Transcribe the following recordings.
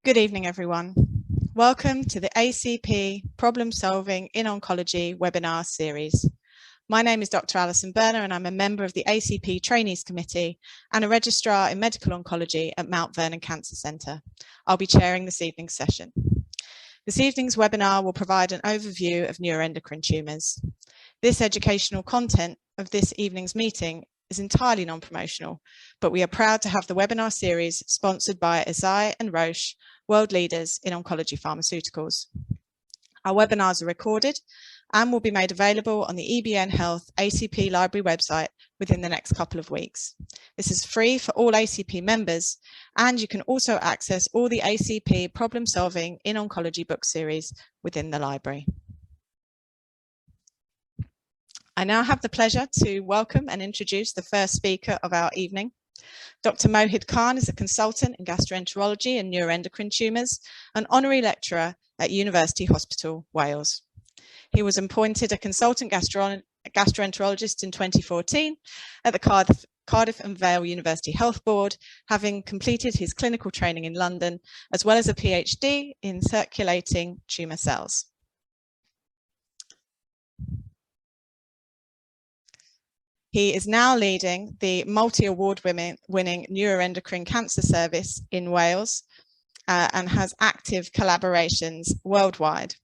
Good evening, everyone. Welcome to the ACP Problem Solving in Oncology webinar series. My name is Dr. Alison Berner and I'm a member of the ACP Trainees Committee and a registrar in medical oncology at Mount Vernon Cancer Centre. I'll be chairing this evening's session. This evening's webinar will provide an overview of neuroendocrine tumours. This educational content of this evening's meeting is entirely non-promotional, but we are proud to have the webinar series sponsored by Eisai and Roche, world leaders in oncology pharmaceuticals. Our webinars are recorded and will be made available on the EBN Health ACP Library website within the next couple of weeks. This is free for all ACP members, and you can also access all the ACP Problem Solving in Oncology book series within the library. I now have the pleasure to welcome and introduce the first speaker of our evening. Dr. Mohid Khan is a consultant in gastroenterology and neuroendocrine tumours, an honorary lecturer at University Hospital, Wales. He was appointed a consultant gastroenterologist in 2014 at the Cardiff and Vale University Health Board, having completed his clinical training in London, as well as a PhD in circulating tumour cells. He is now leading the multi-award winning neuroendocrine cancer service in Wales and has active collaborations worldwide.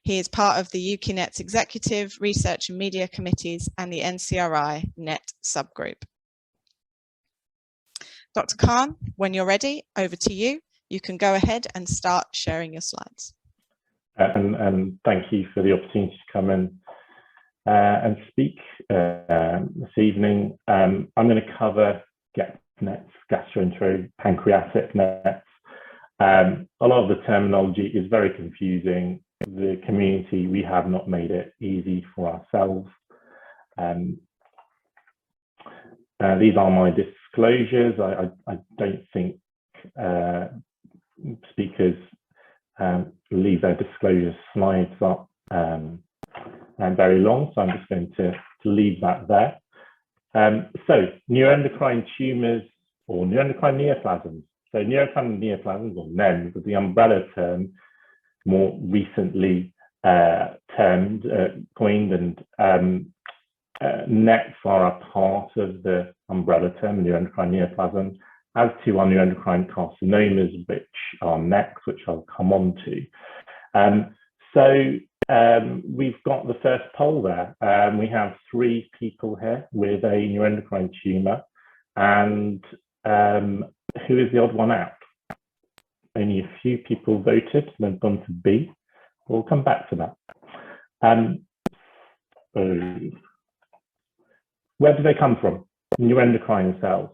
He is part of the UKNet's Executive Research and Media Committees and the NCRI NET subgroup. Dr. Khan, when you're ready, over to you. You can go ahead and start sharing your slides. And thank you for the opportunity to come in and speak this evening. I'm going to cover NETs, gastroenteropancreatic NETs. A lot of the terminology is very confusing. The community, we have not made it easy for ourselves. These are my disclosures. I don't think speakers leave their disclosure slides up and very long, so I'm just going to leave that there. So neuroendocrine tumours or neuroendocrine neoplasms. So neuroendocrine neoplasms, or NENs, is the umbrella term more recently coined, and NETs are a part of the umbrella term, neuroendocrine neoplasm, as to our neuroendocrine carcinomas, which are NETs, which I'll come on to. We've got the first poll there. We have 3 people here with a neuroendocrine tumour, and who is the odd one out? Only a few people voted and they've gone to B. We'll come back to that. Where do they come from? Neuroendocrine cells.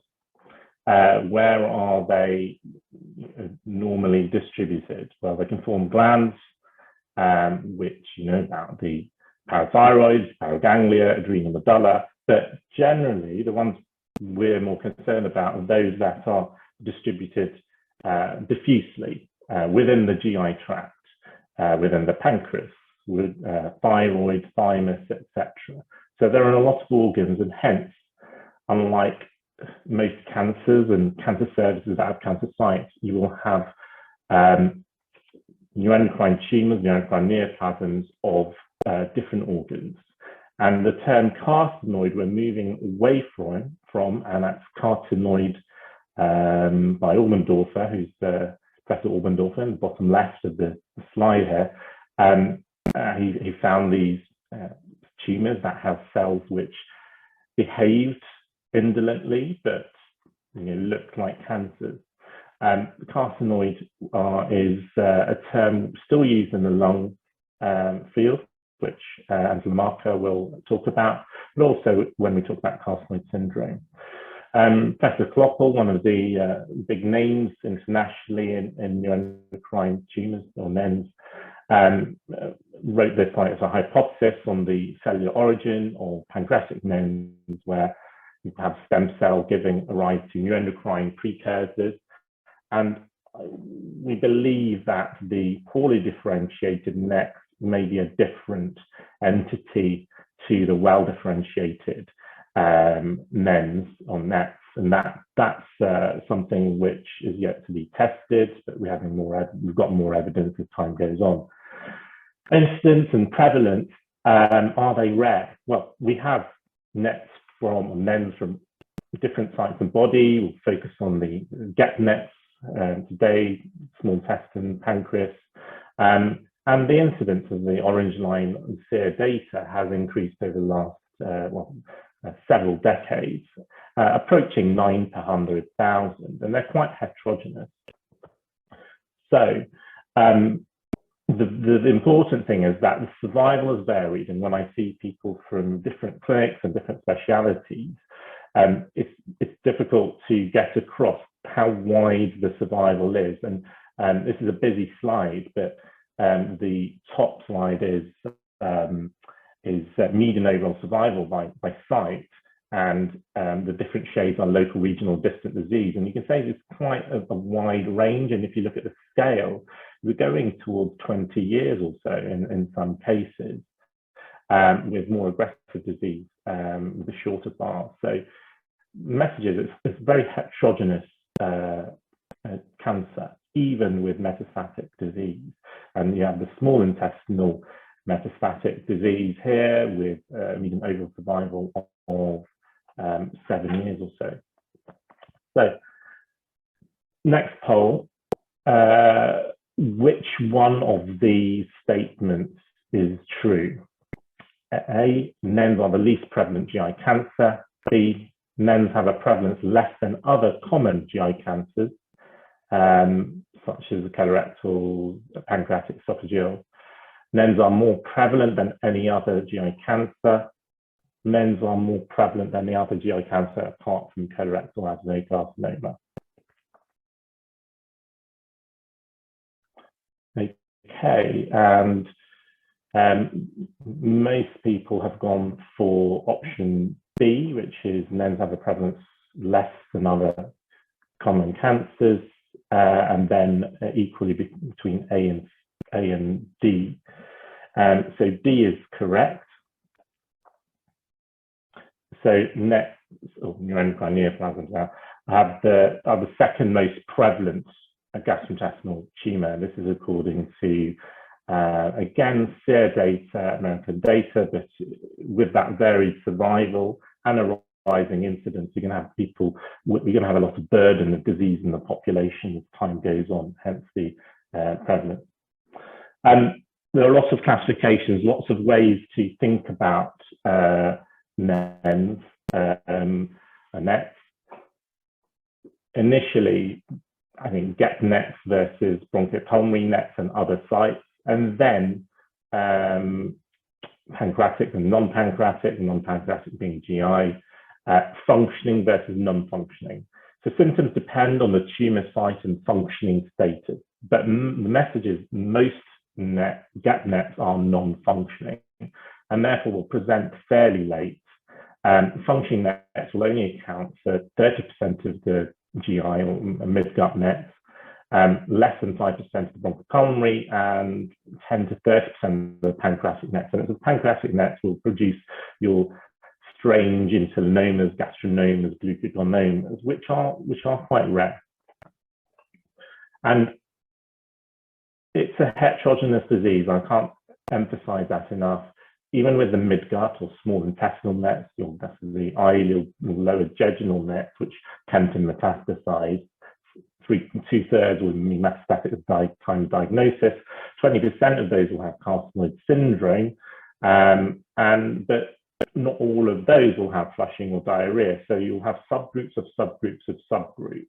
Where are they normally distributed? Well, they can form glands, which you know about, the parathyroid, paraganglia, adrenal medulla, but generally the ones we're more concerned about are those that are distributed diffusely within the GI tract, within the pancreas, with thyroid, thymus, etc. So there are a lot of organs, and hence, unlike most cancers and cancer services that have cancer sites, you will have neuroendocrine tumours, neuroendocrine neoplasms of different organs. And the term carcinoid we're moving away from, and that's carcinoid by Oberndorfer, who's Professor Oberndorfer in the bottom left of the slide here. He found these tumours that have cells which behaved indolently but looked like cancers. Carcinoid is a term still used in the lung field, which as Lamarca will talk about, but also when we talk about carcinoid syndrome. Professor Kloppel, one of the big names internationally in neuroendocrine tumours, or NENs, wrote this as a hypothesis on the cellular origin of pancreatic NENs, where you have stem cell giving rise to neuroendocrine precursors. And we believe that the poorly differentiated NETs may be a different entity to the well-differentiated NENs or NETs. and that's something which is yet to be tested, but we've got more evidence as time goes on. Incidence and prevalence, are they rare? Well, we have NETs NENs from different sites of the body. We'll focus on the GEP NETs today, small intestine, pancreas, and the incidence of the orange line SEER data has increased over the last several decades, approaching 9 per 100,000, and they're quite heterogeneous. So the important thing is that the survival is varied, and when I see people from different clinics and different specialities, it's difficult to get across how wide the survival is. And this is a busy slide, but the top slide is median overall survival by site, and the different shades are local, regional, distant disease. And you can say there's quite a wide range. And if you look at the scale, we're going towards 20 years or so in some cases, with more aggressive disease, with a shorter bar. So the message is it's very heterogeneous cancer, even with metastatic disease. And you have the small intestinal metastatic disease here with median overall survival of 7 years or so. So next poll, which one of these statements is true? A, NENs are the least prevalent GI cancer. B, NENs have a prevalence less than other common GI cancers, such as colorectal, pancreatic, esophageal. NENs are more prevalent than any other GI cancer. NENs are more prevalent than the other GI cancer apart from colorectal adenocarcinoma. Okay, and most people have gone for option B, which is NENs have a prevalence less than other common cancers, and then equally between A and D. So D is correct. So NET, or neuroendocrine neoplasms now, are the second most prevalent gastrointestinal tumour. This is according to, again, SEER data, American data, but with that varied survival and a rising incidence, you're going to have people, you're going to have a lot of burden of disease in the population as time goes on, hence the prevalence. There are lots of classifications, lots of ways to think about NENs, NETs. Initially, I think GEP NETs versus bronchopulmonary NETs and other sites, and then pancreatic and non-pancreatic being GI, functioning versus non-functioning. So symptoms depend on the tumor site and functioning status, but the message is most GEP NETs are non-functioning and therefore will present fairly late. Functioning NETs will only account for 30% of the GI or mid-gut NETs, less than 5% of the bronchopulmonary, and 10 to 30% of the pancreatic NETs. And the pancreatic NETs will produce your strange insulinomas, gastronomas, glucogonomas, which are quite rare. And it's a heterogeneous disease. I can't emphasize that enough. Even with the midgut or small intestinal NETs, you'll definitely ileal, lower jejunal NETs, which tend to metastasize. 2/3 will be metastatic at the time of diagnosis. 20% of those will have carcinoid syndrome, but not all of those will have flushing or diarrhea. So you'll have subgroups of subgroups of subgroups.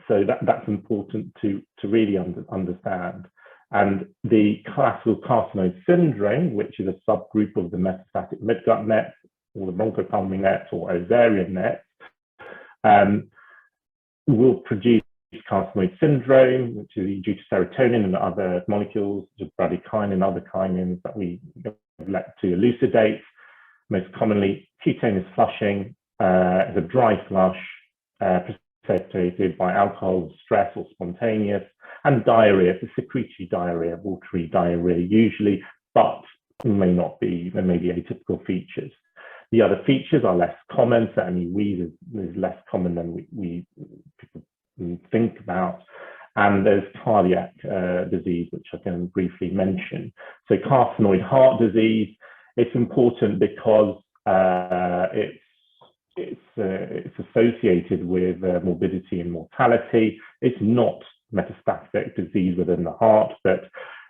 So that's important to really understand. And the classical carcinoid syndrome, which is a subgroup of the metastatic midgut NETs, or the bronchopulmonary NETs, or ovarian NETs, will produce carcinoid syndrome, which is due to serotonin and other molecules, such as bradykinin and other kinins that we elect to elucidate. Most commonly, cutaneous flushing is a dry flush precipitated by alcohol, stress, or spontaneous, and diarrhea. It's a secretory diarrhea, watery diarrhea usually, but may not be, there may be atypical features. The other features are less common. Certainly, wheeze is less common than people think about. And there's cardiac disease, which I can briefly mention. So carcinoid heart disease, it's important because it's associated with morbidity and mortality. It's not metastatic disease within the heart, but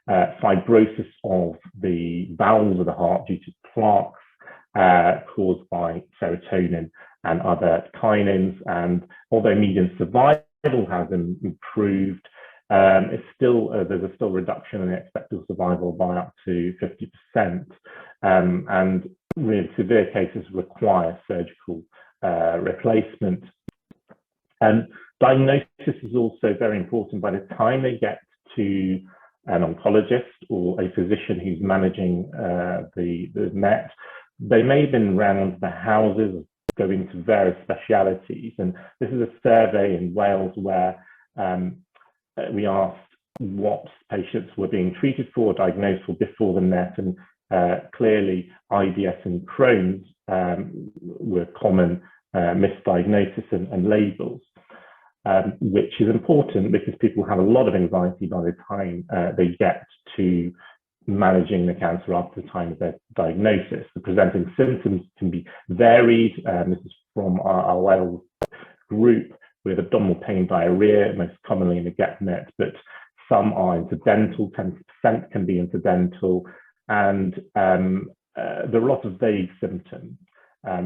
fibrosis of the valves of the heart due to plaques caused by serotonin and other kinins. And although median survival has improved, there's still a reduction in the expected survival by up to 50%. And really severe cases require surgical replacement. Diagnosis is also very important. By the time they get to an oncologist or a physician who's managing the NET, they may have been round the houses, go into various specialities. And this is a survey in Wales where we asked what patients were being treated for, diagnosed for before the NET, and clearly IBS and Crohn's were common misdiagnosis and labels, which is important because people have a lot of anxiety by the time they get to managing the cancer after the time of their diagnosis. The presenting symptoms can be varied. This is from our Wales group, with abdominal pain, diarrhea, most commonly in the GEP-NET, but some are incidental, 10% can be incidental, and there are a lot of vague symptoms,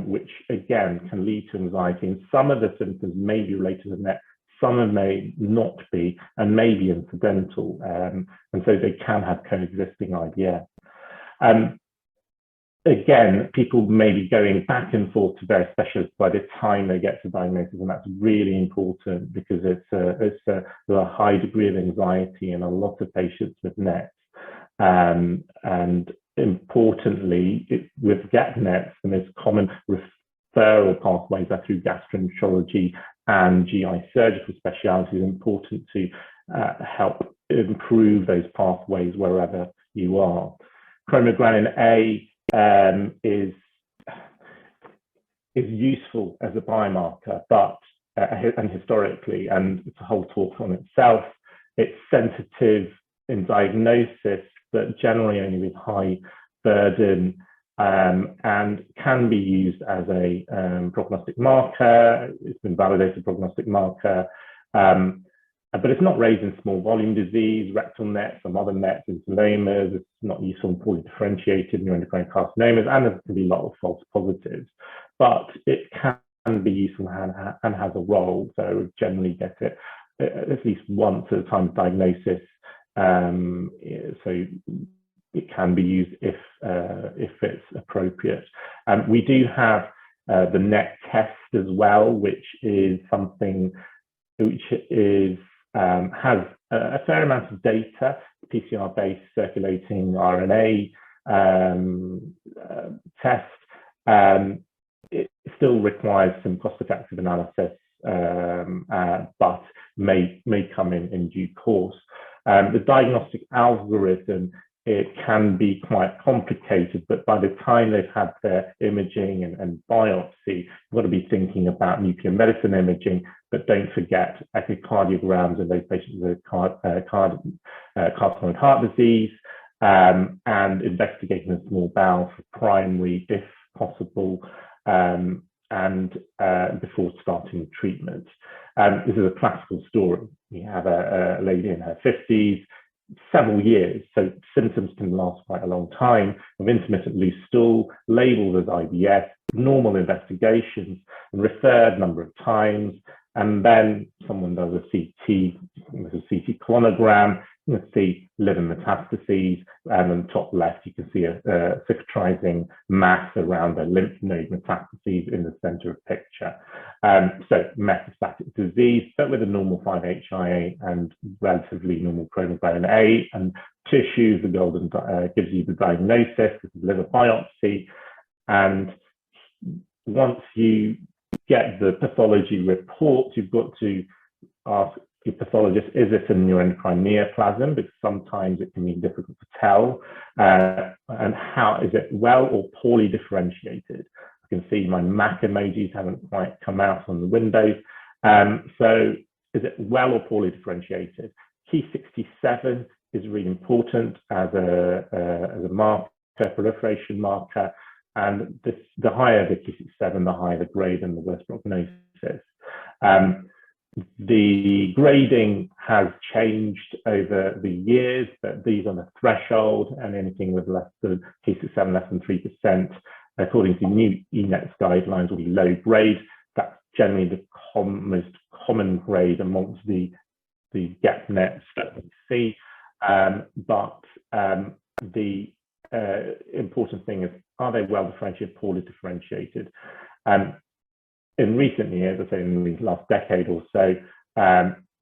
which again can lead to anxiety. And some of the symptoms may be related to NET, some may not be, and may be incidental, and so they can have coexisting IBS. Again, people may be going back and forth to various specialists by the time they get to diagnosis, and that's really important because there's a high degree of anxiety in a lot of patients with NET. And importantly, with GEP-NETs, the most common referral pathways are through gastroenterology and GI surgical specialties. It's important to help improve those pathways wherever you are. Chromogranin A is useful as a biomarker, but and historically, and it's a whole talk on itself, it's sensitive in diagnosis, but generally only with high burden, and can be used as a prognostic marker. It's been validated prognostic marker, but it's not raised in small volume disease, rectal NET, some other NETs, insulomas. It's not useful in poorly differentiated neuroendocrine carcinomas, and there can be a lot of false positives. But it can be useful and has a role, so generally get it at least once at the time of diagnosis. So it can be used if it's appropriate. We do have the NET test as well, which is something which is has a fair amount of data, PCR-based circulating RNA test. It still requires some cost-effective analysis, but may come in due course. The diagnostic algorithm, it can be quite complicated, but by the time they've had their imaging and biopsy, you've got to be thinking about nuclear medicine imaging, but don't forget echocardiograms in those patients with carcinoid heart disease, and investigating the small bowel for primary, if possible, and before starting treatment. This is a classical story. We have a lady in her 50s, several years, so symptoms can last quite a long time, of intermittent loose stool, labeled as IBS, normal investigations, and referred a number of times, and then someone does a CT, a CT colonogram, you can see liver metastases, and on the top left you can see a cicatrizing mass around the lymph node metastases in the center of the picture. So metastatic disease, but with a normal 5-HIA and relatively normal chromogranin A, and tissues, the golden gives you the diagnosis, this is liver biopsy, and once you get the pathology report, you've got to ask your pathologist, is this a neuroendocrine neoplasm? Because sometimes it can be difficult to tell. And how is it well or poorly differentiated? You can see my Mac emojis haven't quite come out on the windows. So is it well or poorly differentiated? Ki67 is really important as a marker, proliferation marker, and the higher the Ki67, the higher the grade and the worse prognosis. The grading has changed over the years, but these are the threshold, and anything with less than Ki67, less than 3%, according to new ENETS guidelines, will be low grade. That's generally the most common grade amongst the GEP-NETs that we see. But the important thing is, are they well differentiated, poorly differentiated? In recent years, I say in the last decade or so,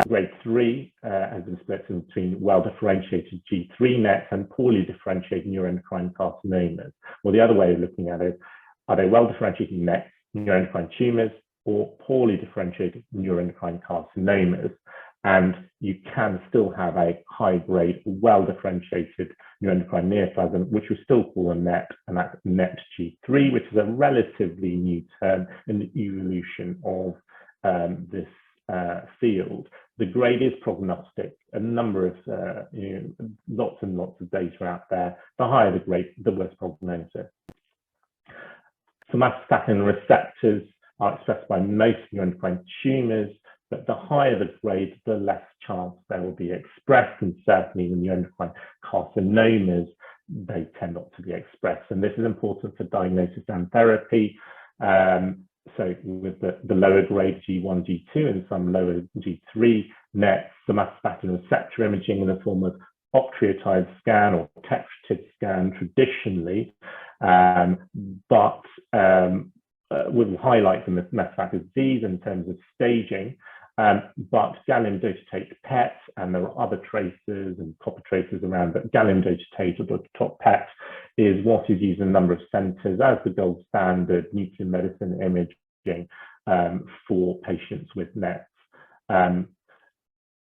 grade 3 has been split between well-differentiated G3 NETs and poorly differentiated neuroendocrine carcinomas. Well, the other way of looking at it, are they well-differentiated NETs, neuroendocrine tumours, or poorly differentiated neuroendocrine carcinomas? And you can still have a high-grade, well-differentiated neuroendocrine neoplasm, which we still call a NET, and that's NET G3, which is a relatively new term in the evolution of this field. The grade is prognostic. A number of, lots and lots of data out there. The higher the grade, the worse prognosis. Somatostatin receptors are expressed by most neuroendocrine tumours, but the higher the grade, the less chance they will be expressed, and certainly in neuroendocrine carcinomas, they tend not to be expressed. And this is important for diagnosis and therapy. So with the lower grade G1, G2, and some lower G3 NETs, somatostatin receptor imaging in the form of octreotide scan or tetrative scan traditionally, but will highlight the metastatic disease in terms of staging. But gallium dotatate PET, and there are other tracers and copper tracers around, but gallium dotatate or top PET is what is used in a number of centres as the gold standard nuclear medicine imaging for patients with NETs.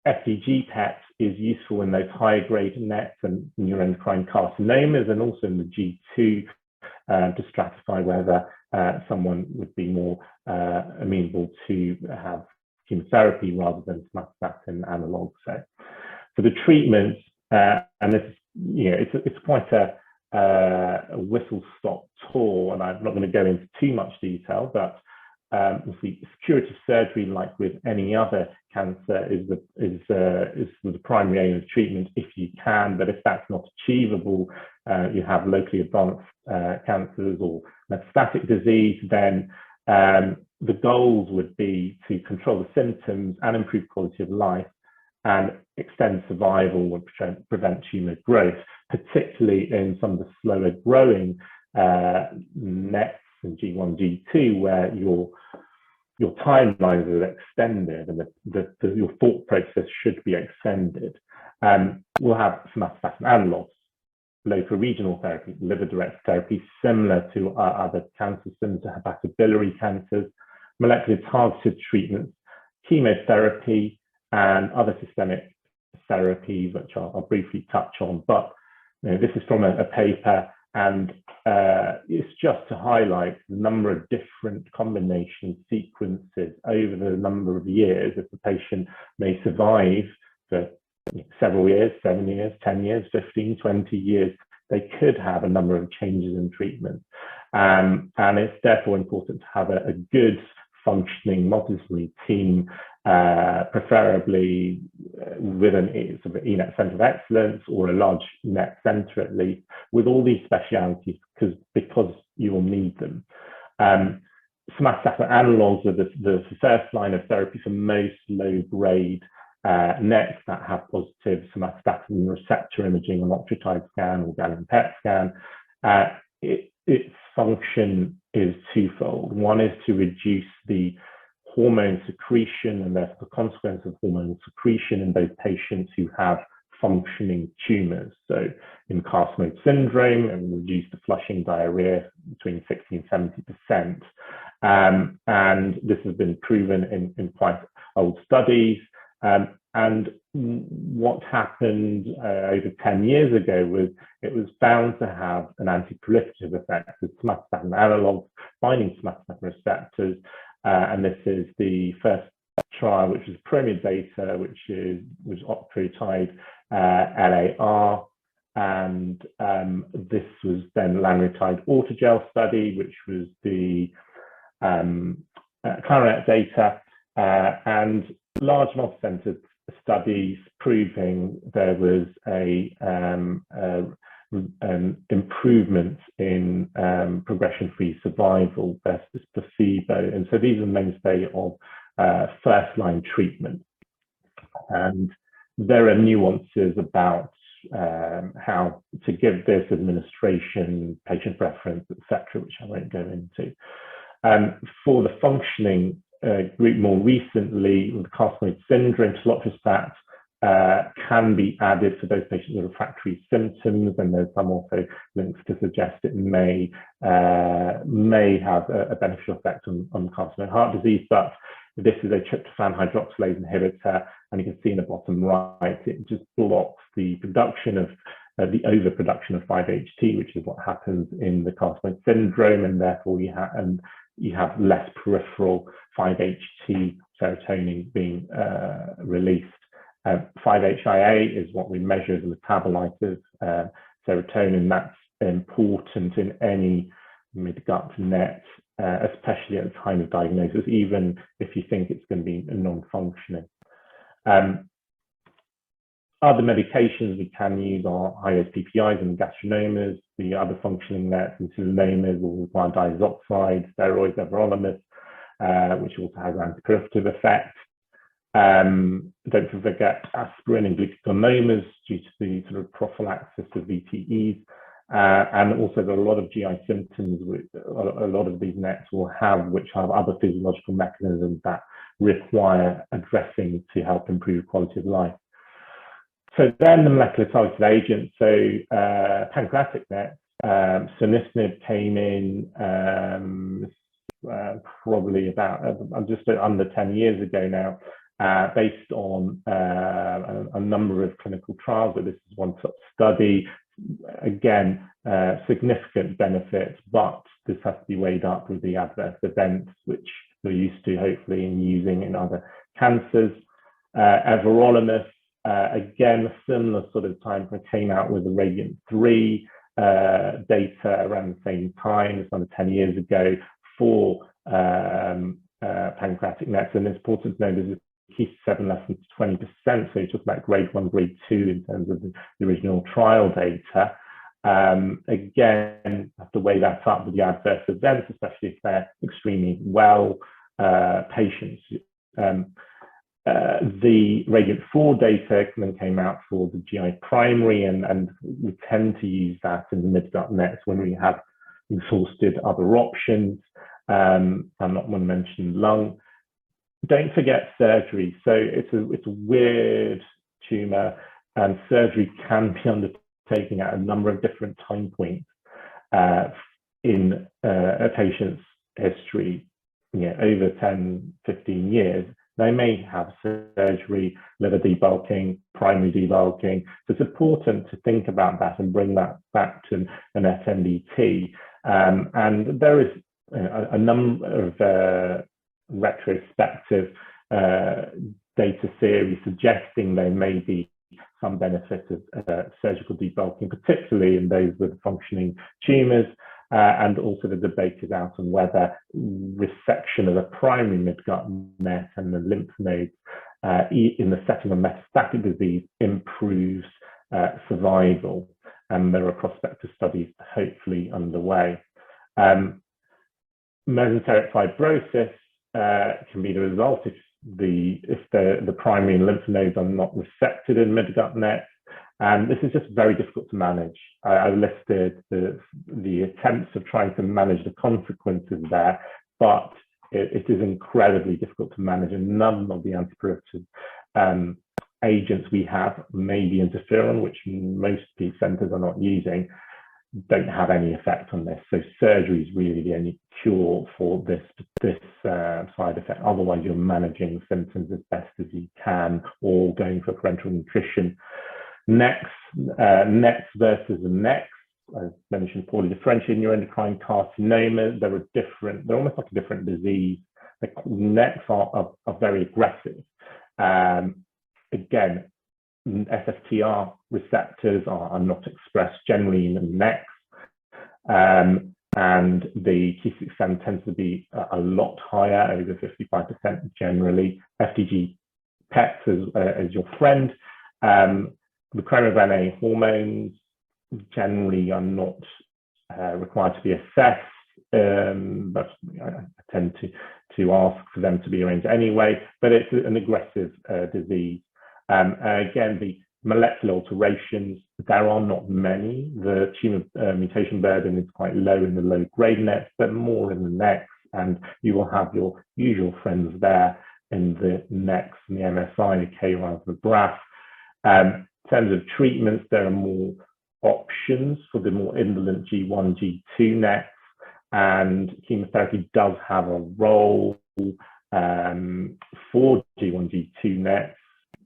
FDG PET is useful in those higher grade NETs and neuroendocrine carcinomas, and also in the G2 to stratify whether someone would be more amenable to have chemotherapy rather than somatostatin analogue. So for the treatments, and this, it's quite a whistle-stop tour, and I'm not going to go into too much detail, but obviously curative surgery, like with any other cancer, is the primary aim of treatment if you can. But if that's not achievable, you have locally advanced cancers or metastatic disease, then the goals would be to control the symptoms and improve quality of life and extend survival and prevent tumour growth, particularly in some of the slower growing NETs and G1, G2, where your timelines are extended and your thought process should be extended. We'll have somatostatin analogues, local regional therapy, liver-directed therapy, similar to other cancers, similar to hepatobiliary cancers, molecular targeted treatments, chemotherapy, and other systemic therapies, which I'll briefly touch on. But this is from a paper, and it's just to highlight the number of different combination sequences over the number of years that the patient may survive for several years, 7 years, 10 years, 15, 20 years. They could have a number of changes in treatment. And it's therefore important to have a good functioning multidisciplinary team, preferably with an sort of ENET centre of excellence or a large NET centre at least, with all these specialities, because you will need them. Somatostatin analogues are the first line of therapy for most low-grade NETs that have positive somatostatin receptor imaging on octreotide scan or gallium PET scan. Its function is twofold. One is to reduce the hormone secretion, and that's the consequence of hormone secretion in those patients who have functioning tumours. So in carcinoid syndrome, and reduce the flushing diarrhea between 60 and 70%. And this has been proven in quite old studies. And what happened over 10 years ago was it was found to have an anti-proliferative effect with somatostatin analogs binding somatostatin receptors. And this is the first trial, which was Premier data, which was octreotide LAR. And this was then lanreotide autogel study, which was the clarinet data, and large multi-centered studies proving there was a improvement in progression-free survival versus placebo. And so these are the mainstay of first-line treatment. And there are nuances about how to give this administration, patient preference, etc., which I won't go into. For the functioning group more recently, with carcinoid syndrome, telotrestat can be added for those patients with refractory symptoms, and there's some also links to suggest it may have a beneficial effect on carcinoid heart disease. But this is a tryptophan hydroxylase inhibitor, and you can see in the bottom right, it just blocks the production of the overproduction of 5-HT, which is what happens in the carcinoid syndrome, and therefore you have less peripheral 5-HT serotonin being released. 5-HIA is what we measure as a metabolite of serotonin. That's important in any mid-gut NET, especially at the time of diagnosis, even if you think it's going to be non-functioning. Other medications we can use are high-dose PPIs and gastrinomas. The other functioning NETs and cellulomas will require diazoxide, steroids, everolimus, which also has an antiproliferative effect. Don't forget aspirin and glucogonomas due to the sort of prophylaxis of VTEs. And also there are a lot of GI symptoms which a lot of these NETs will have, which have other physiological mechanisms that require addressing to help improve quality of life. So then the molecular targeted agents, so pancreatic NETs, sunitinib came in probably about just under 10 years ago now, based on a number of clinical trials, but this is one such study. Again, significant benefits, but this has to be weighed up with the adverse events, which we're used to hopefully in using in other cancers. Everolimus, again, a similar sort of time came out with the RADIANT-3 data around the same time, it's under 10 years ago, for pancreatic NETs. And it's important to know there's Q7 less than 20%, so you're talking about grade 1, grade 2 in terms of the original trial data. Again, have to weigh that up with the adverse events, especially if they're extremely well patients. The RADIANT-4 data then came out for the GI primary, and we tend to use that in the mid-gut NETs when we have exhausted other options. I'm not going to mention lung. Don't forget surgery. So it's a weird tumor, and surgery can be undertaken at a number of different time points in a patient's history, over 10, 15 years. They may have surgery, liver debulking, primary debulking. So it's important to think about that and bring that back to an SNDT. And there is a number of retrospective data series suggesting there may be some benefit of surgical debulking, particularly in those with functioning tumours. And also the debate is out on whether resection of the primary midgut NET and the lymph nodes in the setting of metastatic disease improves survival. And there are prospective studies hopefully underway. Mesenteric fibrosis can be the result if the primary and lymph nodes are not resected in midgut NET. And this is just very difficult to manage. I listed the attempts of trying to manage the consequences there, but it is incredibly difficult to manage, and none of the antiproliferative agents we have, maybe interferon, which most centers are not using, don't have any effect on this. So surgery is really the only cure for this side effect. Otherwise, you're managing symptoms as best as you can, or going for parenteral nutrition. NECs versus the NECs, as mentioned, poorly differentiated neuroendocrine carcinomas. They're almost like a different disease. The NECs are very aggressive. Again, SFTR receptors are not expressed generally in the NECs, and the Ki67 tends to be a lot higher, over 55% generally. FDG PETs as your friend. The chromovan hormones generally are not required to be assessed, but I tend to ask for them to be arranged anyway. But it's an aggressive disease. Again, the molecular alterations, there are not many. The tumor mutation burden is quite low in the low-grade NECs, but more in the NECs, and you will have your usual friends there in the NECs and the MSI, the KRAS, the BRAF. In terms of treatments, there are more options for the more indolent G1, G2 NECs, and chemotherapy does have a role for G1, G2 NECs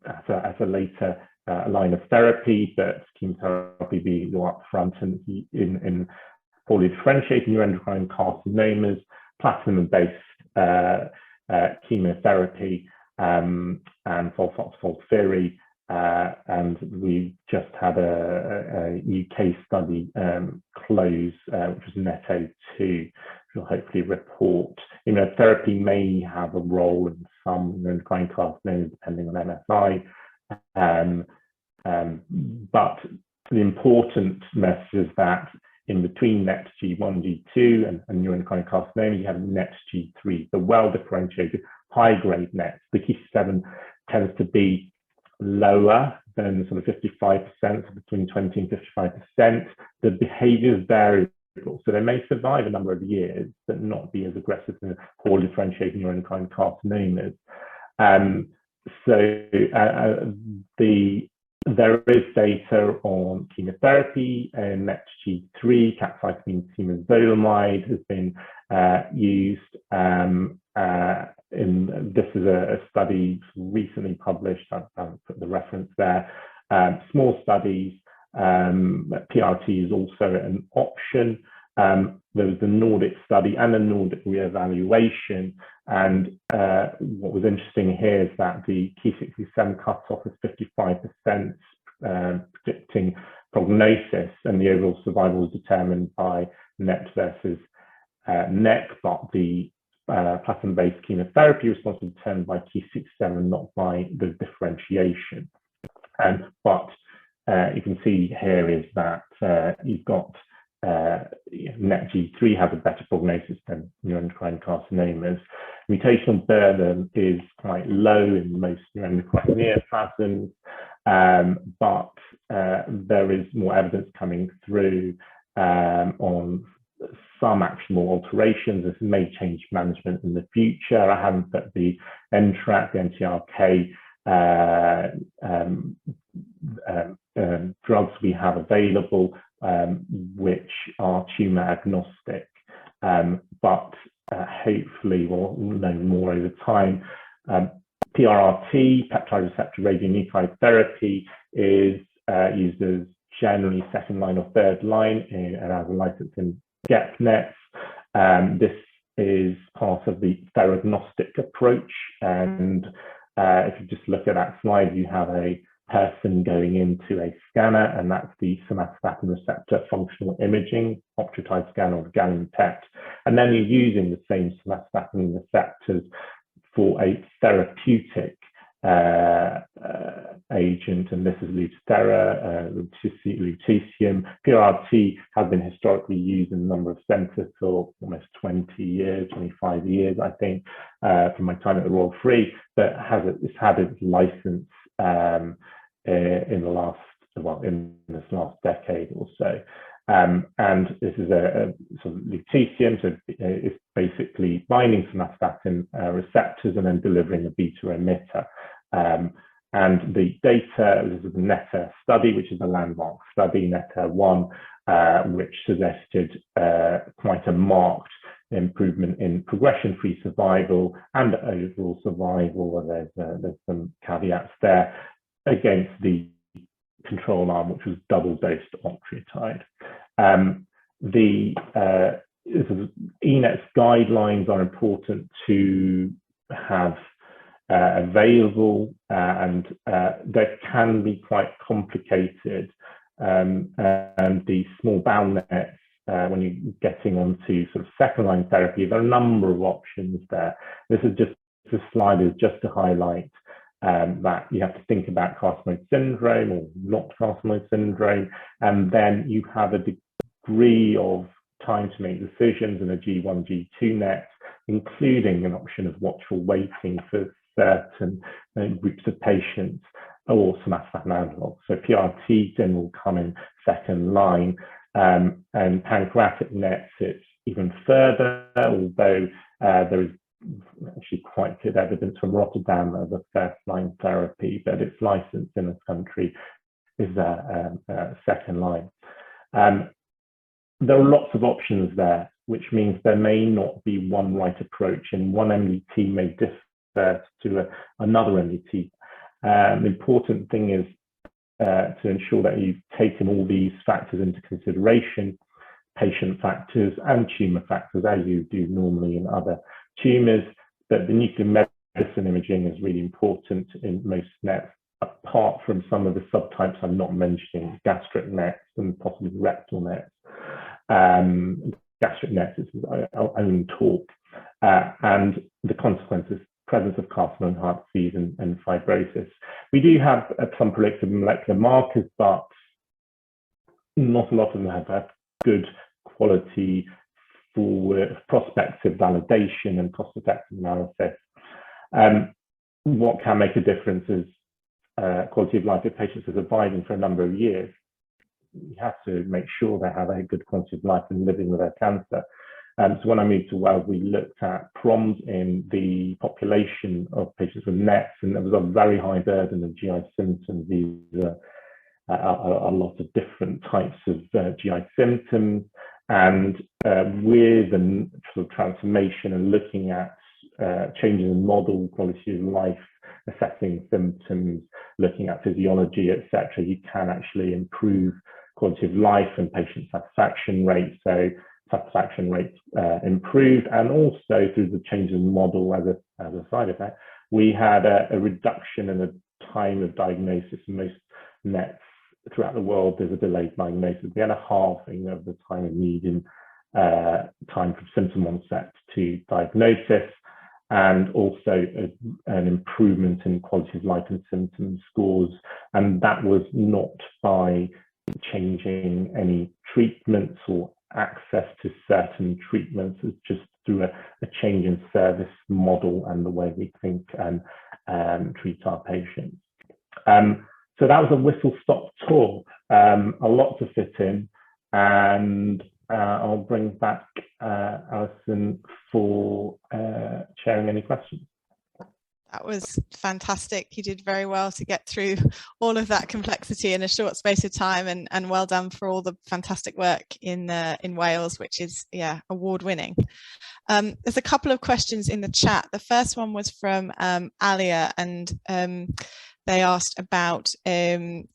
as a later line of therapy, but chemotherapy being your upfront and in poorly differentiated neuroendocrine carcinomas, platinum-based chemotherapy and FOLFIRI. And we just had a UK study close, which was NET-02, which will hopefully report. Immunotherapy may have a role in some neuroendocrine carcinomas, depending on MSI. But the important message is that in between NET G1, G2 and neuroendocrine carcinoma, you have NET G3, the well-differentiated high-grade NETs. The Ki7 tends to be lower than sort of 55%, so between 20 and 55%. The behavior is variable, so they may survive a number of years, but not be as aggressive as poorly differentiated neuroendocrine carcinomas. There is data on chemotherapy, and NET G3, capecitabine temozolomide has been used. This is a study recently published. I'll put the reference there. Small studies. PRT is also an option. There was the Nordic study and the Nordic reevaluation. And what was interesting here is that the Ki67 cutoff is 55%, predicting prognosis, and the overall survival was determined by NET versus NEC, but the platinum-based chemotherapy response was determined by Ki67, not by the differentiation. But you can see here is that you've got NET G3 has a better prognosis than neuroendocrine carcinomas. Mutational burden is quite low in most neuroendocrine neoplasms, but there is more evidence coming through on some actionable alterations. This may change management in the future. I haven't put the NTRK, the NTRK drugs we have available, which are tumor agnostic, but hopefully we'll know more over time. PRRT, peptide receptor radionuclide therapy, is used as generally second line or third line and has a license in GEP-NETs. This is part of the theragnostic approach, and if you just look at that slide, you have a person going into a scanner, and that's the somatostatin receptor functional imaging, octreotide scanner or gallium PET. And then you're using the same somatostatin receptors for a therapeutic agent, and this is Lutathera, lutetium. PRRT has been historically used in a number of centres for almost 20 years, 25 years, I think, from my time at the Royal Free, but it's had its license in this last decade or so. And this is a sort of lutetium, so it's basically binding somatostatin receptors and then delivering a beta emitter. And the data, this is the NETA study, which is a landmark study, NETA 1, which suggested quite a marked improvement in progression-free survival and overall survival. There's some caveats there against the control arm, which was double-dosed octreotide. The ENETS guidelines are important to have available, and they can be quite complicated. And the small bowel nets, when you're getting onto sort of second-line therapy, there are a number of options there. This slide is just to highlight that you have to think about carcinoid syndrome or not carcinoid syndrome, and then you have a degree of time to make decisions in a G1, G2 net, including an option of watchful waiting for certain groups of patients or somatostatin analogs. So PRT then will come in second line, and pancreatic nets, it's even further, although there is actually quite good evidence from Rotterdam as a first-line therapy, but its licensed in this country is second line. There are lots of options there, which means there may not be one right approach, and one MDT may differ to another MDT. The important thing is to ensure that you've taken all these factors into consideration, patient factors and tumor factors, as you do normally in other tumors. But the nuclear medicine imaging is really important in most nets, apart from some of the subtypes I'm not mentioning, gastric nets and possibly rectal nets. Gastric nets is our own talk, and the consequences, presence of carcinoma, heart disease, and fibrosis. We do have some predictive molecular markers, but not a lot of them have good quality for prospective validation and cost-effective analysis. What can make a difference is quality of life if patients are surviving for a number of years. You have to make sure they have a good quality of life and living with their cancer. So when I moved to Wales, we looked at PROMs in the population of patients with NETs, and there was a very high burden of GI symptoms. These are a lot of different types of GI symptoms, and with a sort of transformation and looking at changes in model quality of life, assessing symptoms, looking at physiology, etc., you can actually improve quality of life and patient satisfaction rates. So satisfaction rates improved, and also through the change in model as a side effect, we had a reduction in the time of diagnosis. In most NETs throughout the world, there's a delayed diagnosis. We had a halving of the time of median time from symptom onset to diagnosis, and also an improvement in quality of life and symptom scores. And that was not by changing any treatments or access to certain treatments. It's just through a change in service model and the way we think and treat our patients. So that was a whistle-stop tour, a lot to fit in, and I'll bring back Alison for sharing any questions. That was fantastic. You did very well to get through all of that complexity in a short space of time, and well done for all the fantastic work in Wales, which is, yeah, award-winning. There's a couple of questions in the chat. The first one was from Alia, and they asked about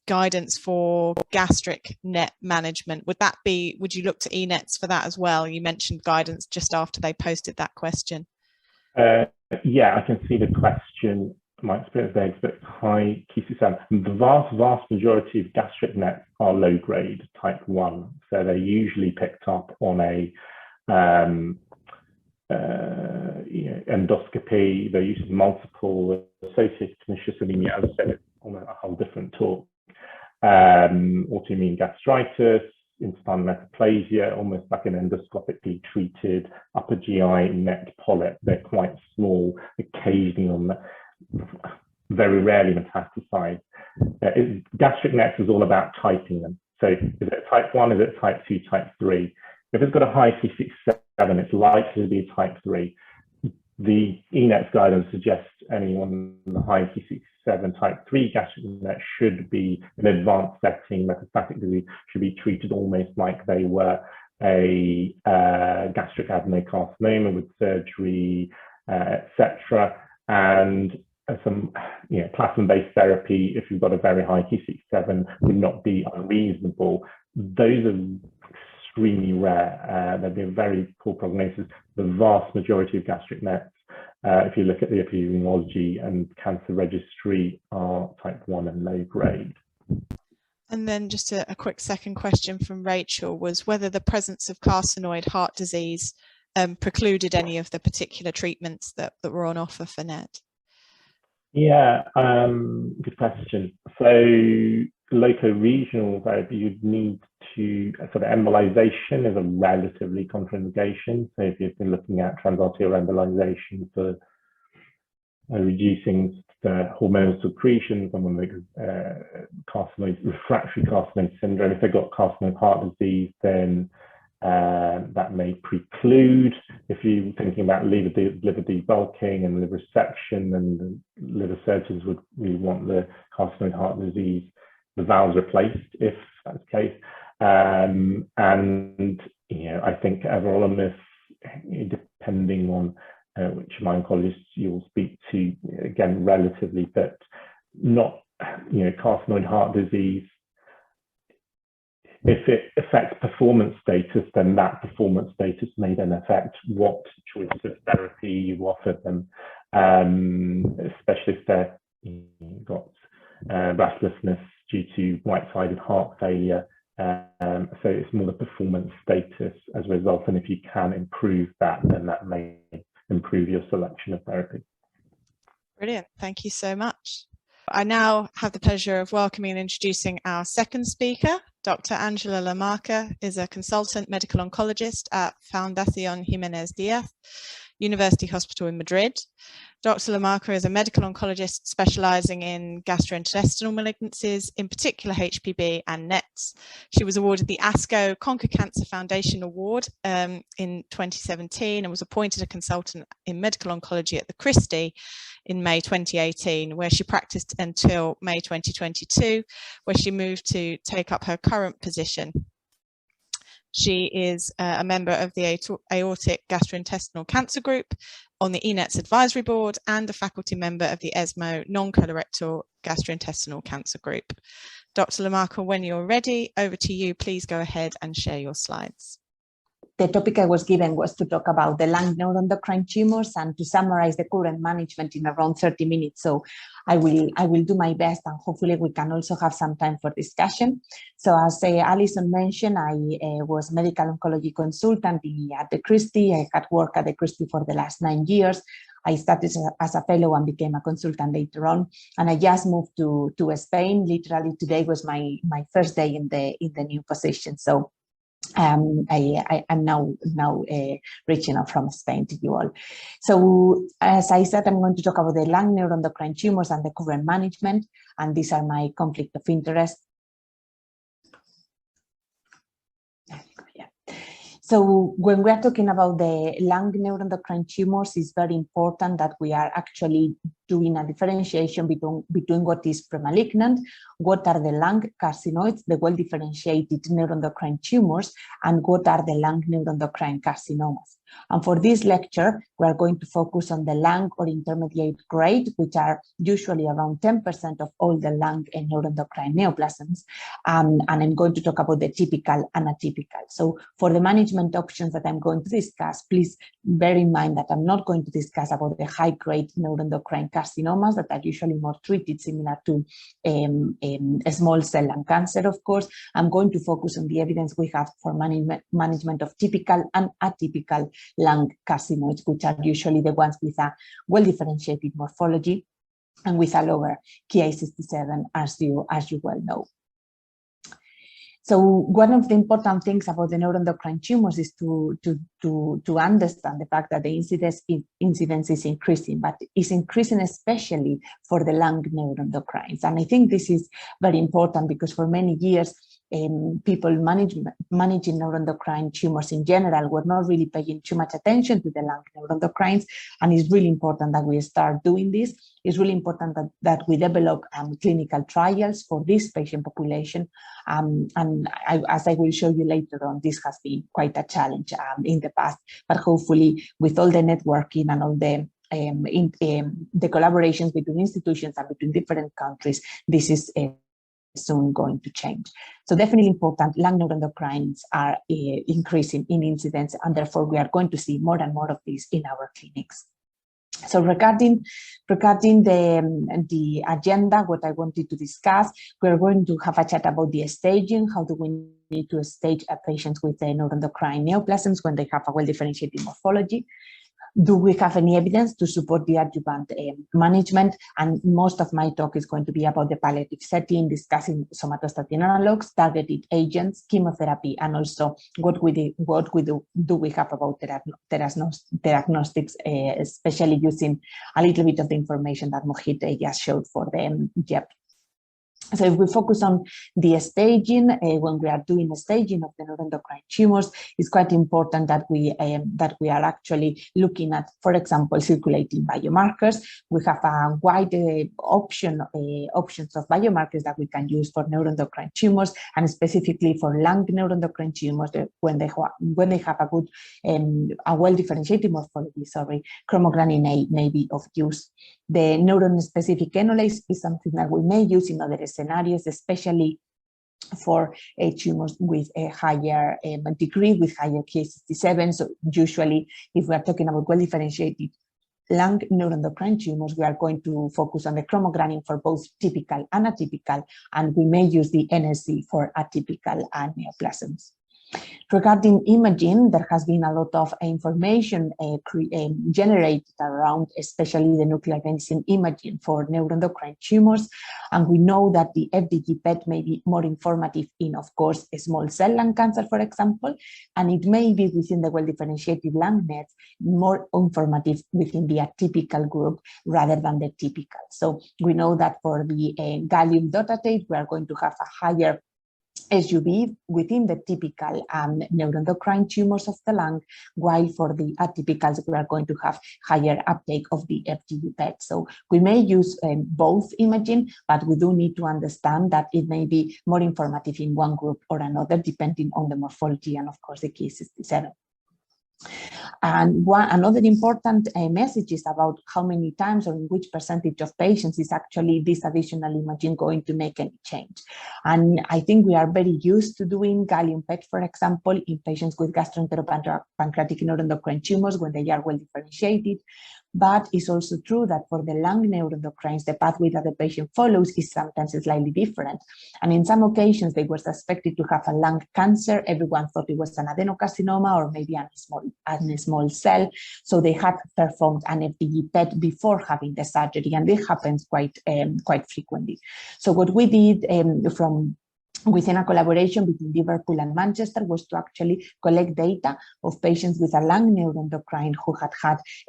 guidance for gastric net management. Would you look to ENETs for that as well? You mentioned guidance just after they posted that question. Yeah, I can see the question. My experience there is a bit high QC7. The vast majority of gastric nets are low grade type 1. So they're usually picked up on a endoscopy. They're usually multiple associated pernicious anemia. As I said, it's on a whole different talk. Autoimmune gastritis, intestinal metaplasia, almost like an endoscopically treated upper GI net polyp. They're quite small, occasionally on the, very rarely metastasized. Gastric nets is all about typing them. So is it type 1, is it type 2, type 3? If it's got a high C67, it's likely to be type 3. The ENETS guidance suggests anyone in the high C7 type 3 gastric NET should be an advanced setting. Metastatic disease should be treated almost like they were a gastric adenocarcinoma with surgery, etc. And some platinum-based therapy, if you've got a very high Q67, would not be unreasonable. Those are extremely rare. There'd be a very poor prognosis. The vast majority of gastric NETs, if you look at the epidemiology and cancer registry, are type 1 and low grade. And then just a quick second question from Rachel was whether the presence of carcinoid heart disease precluded any of the particular treatments that were on offer for NET. Yeah, good question. So loco-regional therapy, you'd need to, sort of embolization is a relatively contraindication. So if you've been looking at transarterial embolization for reducing the hormonal secretion, someone with refractory carcinoid syndrome, if they've got carcinoid heart disease, then that may preclude. If you're thinking about liver debulking and liver resection, and the liver surgeons would really want the carcinoid heart disease, the valves replaced if that's the case. And I think everolimus, depending on which of my oncologists you'll speak to, again relatively, but not carcinoid heart disease. If it affects performance status, then that performance status may then affect what choice of therapy you offer them, especially if they've got breathlessness due to right-sided heart failure. So it's more the performance status as a result, and if you can improve that, then that may improve your selection of therapy. Brilliant, thank you so much. I now have the pleasure of welcoming and introducing our second speaker. Dr. Angela Lamarca is a consultant medical oncologist at Fundazion Jimenez Diaz, University Hospital in Madrid. Dr. Lamarca is a medical oncologist specializing in gastrointestinal malignancies, in particular HPB and NETs. She was awarded the ASCO Conquer Cancer Foundation Award in 2017 and was appointed a consultant in medical oncology at the Christie in May 2018, where she practiced until May 2022, where she moved to take up her current position. She is a member of the Aortic Gastrointestinal Cancer Group on the ENETS Advisory Board and a faculty member of the ESMO Non-Colorectal Gastrointestinal Cancer Group. Dr. Lamarca, when you're ready, over to you. Please go ahead and share your slides. The topic I was given was to talk about the lung neuroendocrine tumors and to summarize the current management in around 30 minutes. So I will do my best, and hopefully we can also have some time for discussion. So as Alison mentioned, I was medical oncology consultant at the Christie. I had worked at the Christie for the last 9 years. I started as a fellow and became a consultant later on, and I just moved to Spain. Literally today was my first day in the new position. So I'm now reaching out from Spain to you all. So as I said, I'm going to talk about the lung neuroendocrine tumors and the current management, and these are my conflict of interest. So when we are talking about the lung neuroendocrine tumors, it's very important that we are actually doing a differentiation between what is premalignant, what are the lung carcinoids, the well-differentiated neuroendocrine tumors, and what are the lung neuroendocrine carcinomas. And for this lecture, we are going to focus on the lung or intermediate grade, which are usually around 10% of all the lung and neuroendocrine neoplasms. And I'm going to talk about the typical and atypical. So for the management options that I'm going to discuss, please bear in mind that I'm not going to discuss about the high-grade neuroendocrine carcinomas that are usually more treated, similar to small cell lung cancer, of course. I'm going to focus on the evidence we have for management of typical and atypical lung carcinoids, which are usually the ones with a well-differentiated morphology and with a lower Ki67, as you well know. So one of the important things about the neuroendocrine tumors is to understand the fact that the incidence is increasing, but is increasing especially for the lung neuroendocrines. And I think this is very important because for many years, people managing neuroendocrine tumors in general were not really paying too much attention to the lung neuroendocrines, and it's really important that we start doing this. It's really important that we develop clinical trials for this patient population, as I will show you later on, this has been quite a challenge in the past, but hopefully with all the networking and all the the collaborations between institutions and between different countries, this is soon going to change. So definitely important, lung neuroendocrines are increasing in incidence, and therefore we are going to see more and more of these in our clinics. So regarding the agenda, what I wanted to discuss, we're going to have a chat about the staging. How do we need to stage patients with neuroendocrine neoplasms when they have a well-differentiated morphology? Do we have any evidence to support the adjuvant management? And most of my talk is going to be about the palliative setting, discussing somatostatin analogs, targeted agents, chemotherapy, and also what we do we have about diagnostics, especially using a little bit of the information that Mohid just showed for the JEP. So if we focus on the staging, when we are doing the staging of the neuroendocrine tumors, it's quite important that we are actually looking at, for example, circulating biomarkers. We have a wide options of biomarkers that we can use for neuroendocrine tumors, and specifically for lung neuroendocrine tumors, when they have a good, a well-differentiated morphology. Chromogranin A may be of use. The neuron-specific enolase is something that we may use in other scenarios, especially for tumors with a higher degree, with higher Ki67. So usually, if we are talking about well-differentiated lung neuroendocrine tumors, we are going to focus on the chromogranin for both typical and atypical, and we may use the NSC for atypical and neoplasms. Regarding imaging, there has been a lot of information generated around, especially the nuclear medicine imaging for neuroendocrine tumors. And we know that the FDG PET may be more informative in, of course, small cell lung cancer, for example, and it may be within the well-differentiated lung nets more informative within the atypical group rather than the typical. So we know that for the gallium dotatate, we are going to have a higher SUV within the typical neuroendocrine tumors of the lung, while for the atypicals, we are going to have higher uptake of the FDG PET. So we may use both imaging, but we do need to understand that it may be more informative in one group or another, depending on the morphology and, of course, the Ki67. And another important message is about how many times or in which percentage of patients is actually this additional imaging going to make any change. And I think we are very used to doing gallium PET, for example, in patients with gastroenteropancreatic neuroendocrine tumors when they are well differentiated. But it's also true that for the lung neuroendocrines, the pathway that the patient follows is sometimes slightly different. And in some occasions, they were suspected to have a lung cancer. Everyone thought it was an adenocarcinoma or maybe a small cell. So they had performed an FDG PET before having the surgery, and this happens quite frequently. So what we did within a collaboration between Liverpool and Manchester was to actually collect data of patients with a lung neuroendocrine who had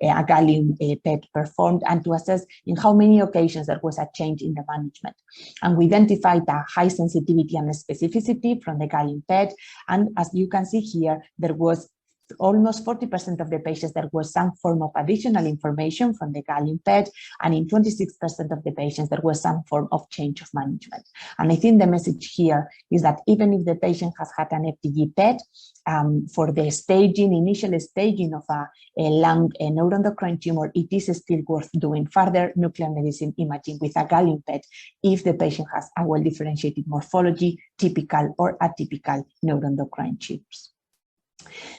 a gallium PET performed, and to assess in how many occasions there was a change in the management. And we identified a high sensitivity and specificity from the gallium PET, and as you can see here, there was almost 40% of the patients, there was some form of additional information from the gallium PET, and in 26% of the patients, there was some form of change of management. And I think the message here is that even if the patient has had an FDG PET, for the initial staging of a lung neuroendocrine tumor, it is still worth doing further nuclear medicine imaging with a gallium PET if the patient has a well-differentiated morphology, typical or atypical neuroendocrine tumors.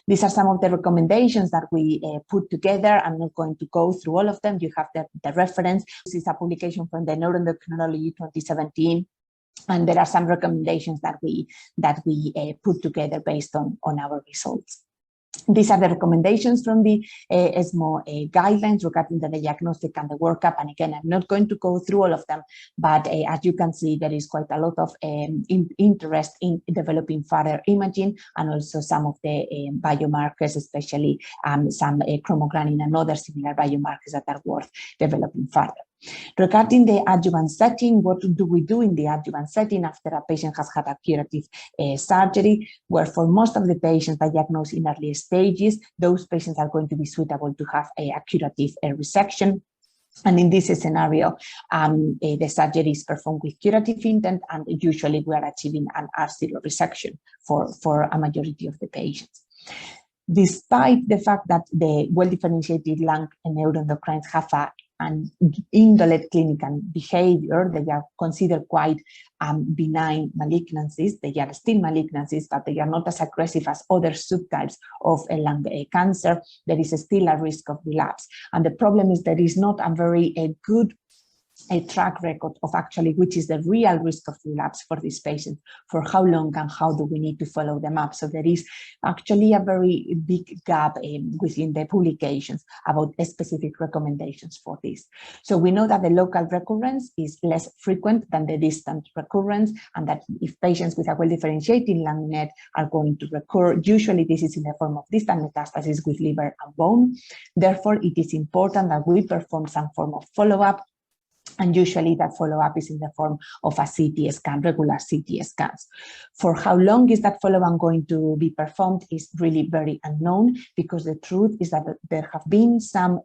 These are some of the recommendations that we put together. I'm not going to go through all of them. You have the reference. This is a publication from the Neuroendocrinology 2017. And there are some recommendations that we put together based on our results. These are the recommendations from the ESMO guidelines regarding the diagnostic and the workup. And again, I'm not going to go through all of them, but as you can see, there is quite a lot of interest in developing further imaging, and also some of the biomarkers, especially some chromogranin and other similar biomarkers that are worth developing further. Regarding the adjuvant setting, what do we do in the adjuvant setting after a patient has had a curative surgery? Where for most of the patients diagnosed in early stages, those patients are going to be suitable to have a curative resection. And in this scenario, the surgery is performed with curative intent, and usually we are achieving an R0 resection for a majority of the patients. Despite the fact that the well-differentiated lung neuroendocrines have an indolent clinical behavior, they are considered quite benign malignancies. They are still malignancies, but they are not as aggressive as other subtypes of lung cancer. There is still a risk of relapse. And the problem is there is not a very good track record of actually which is the real risk of relapse for these patients, for how long and how do we need to follow them up. So there is actually a very big gap within the publications about specific recommendations for this. So we know that the local recurrence is less frequent than the distant recurrence, and that if patients with a well-differentiated lung net are going to recur, usually this is in the form of distant metastasis with liver and bone. Therefore, it is important that we perform some form of follow-up. And usually that follow-up is in the form of a CT scan, regular CT scans. For how long is that follow-up going to be performed is really very unknown, because the truth is that there have been some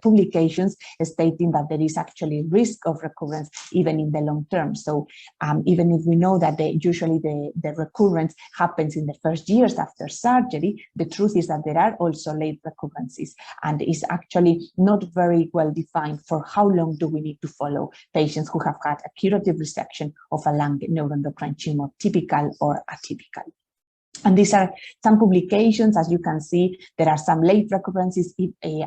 publications stating that there is actually risk of recurrence even in the long term. So even if we know that usually the recurrence happens in the first years after surgery, the truth is that there are also late recurrences, and is actually not very well defined for how long do we need to follow patients who have had a curative resection of a lung neuroendocrine tumor, typical or atypical. And these are some publications. As you can see, there are some late recurrences.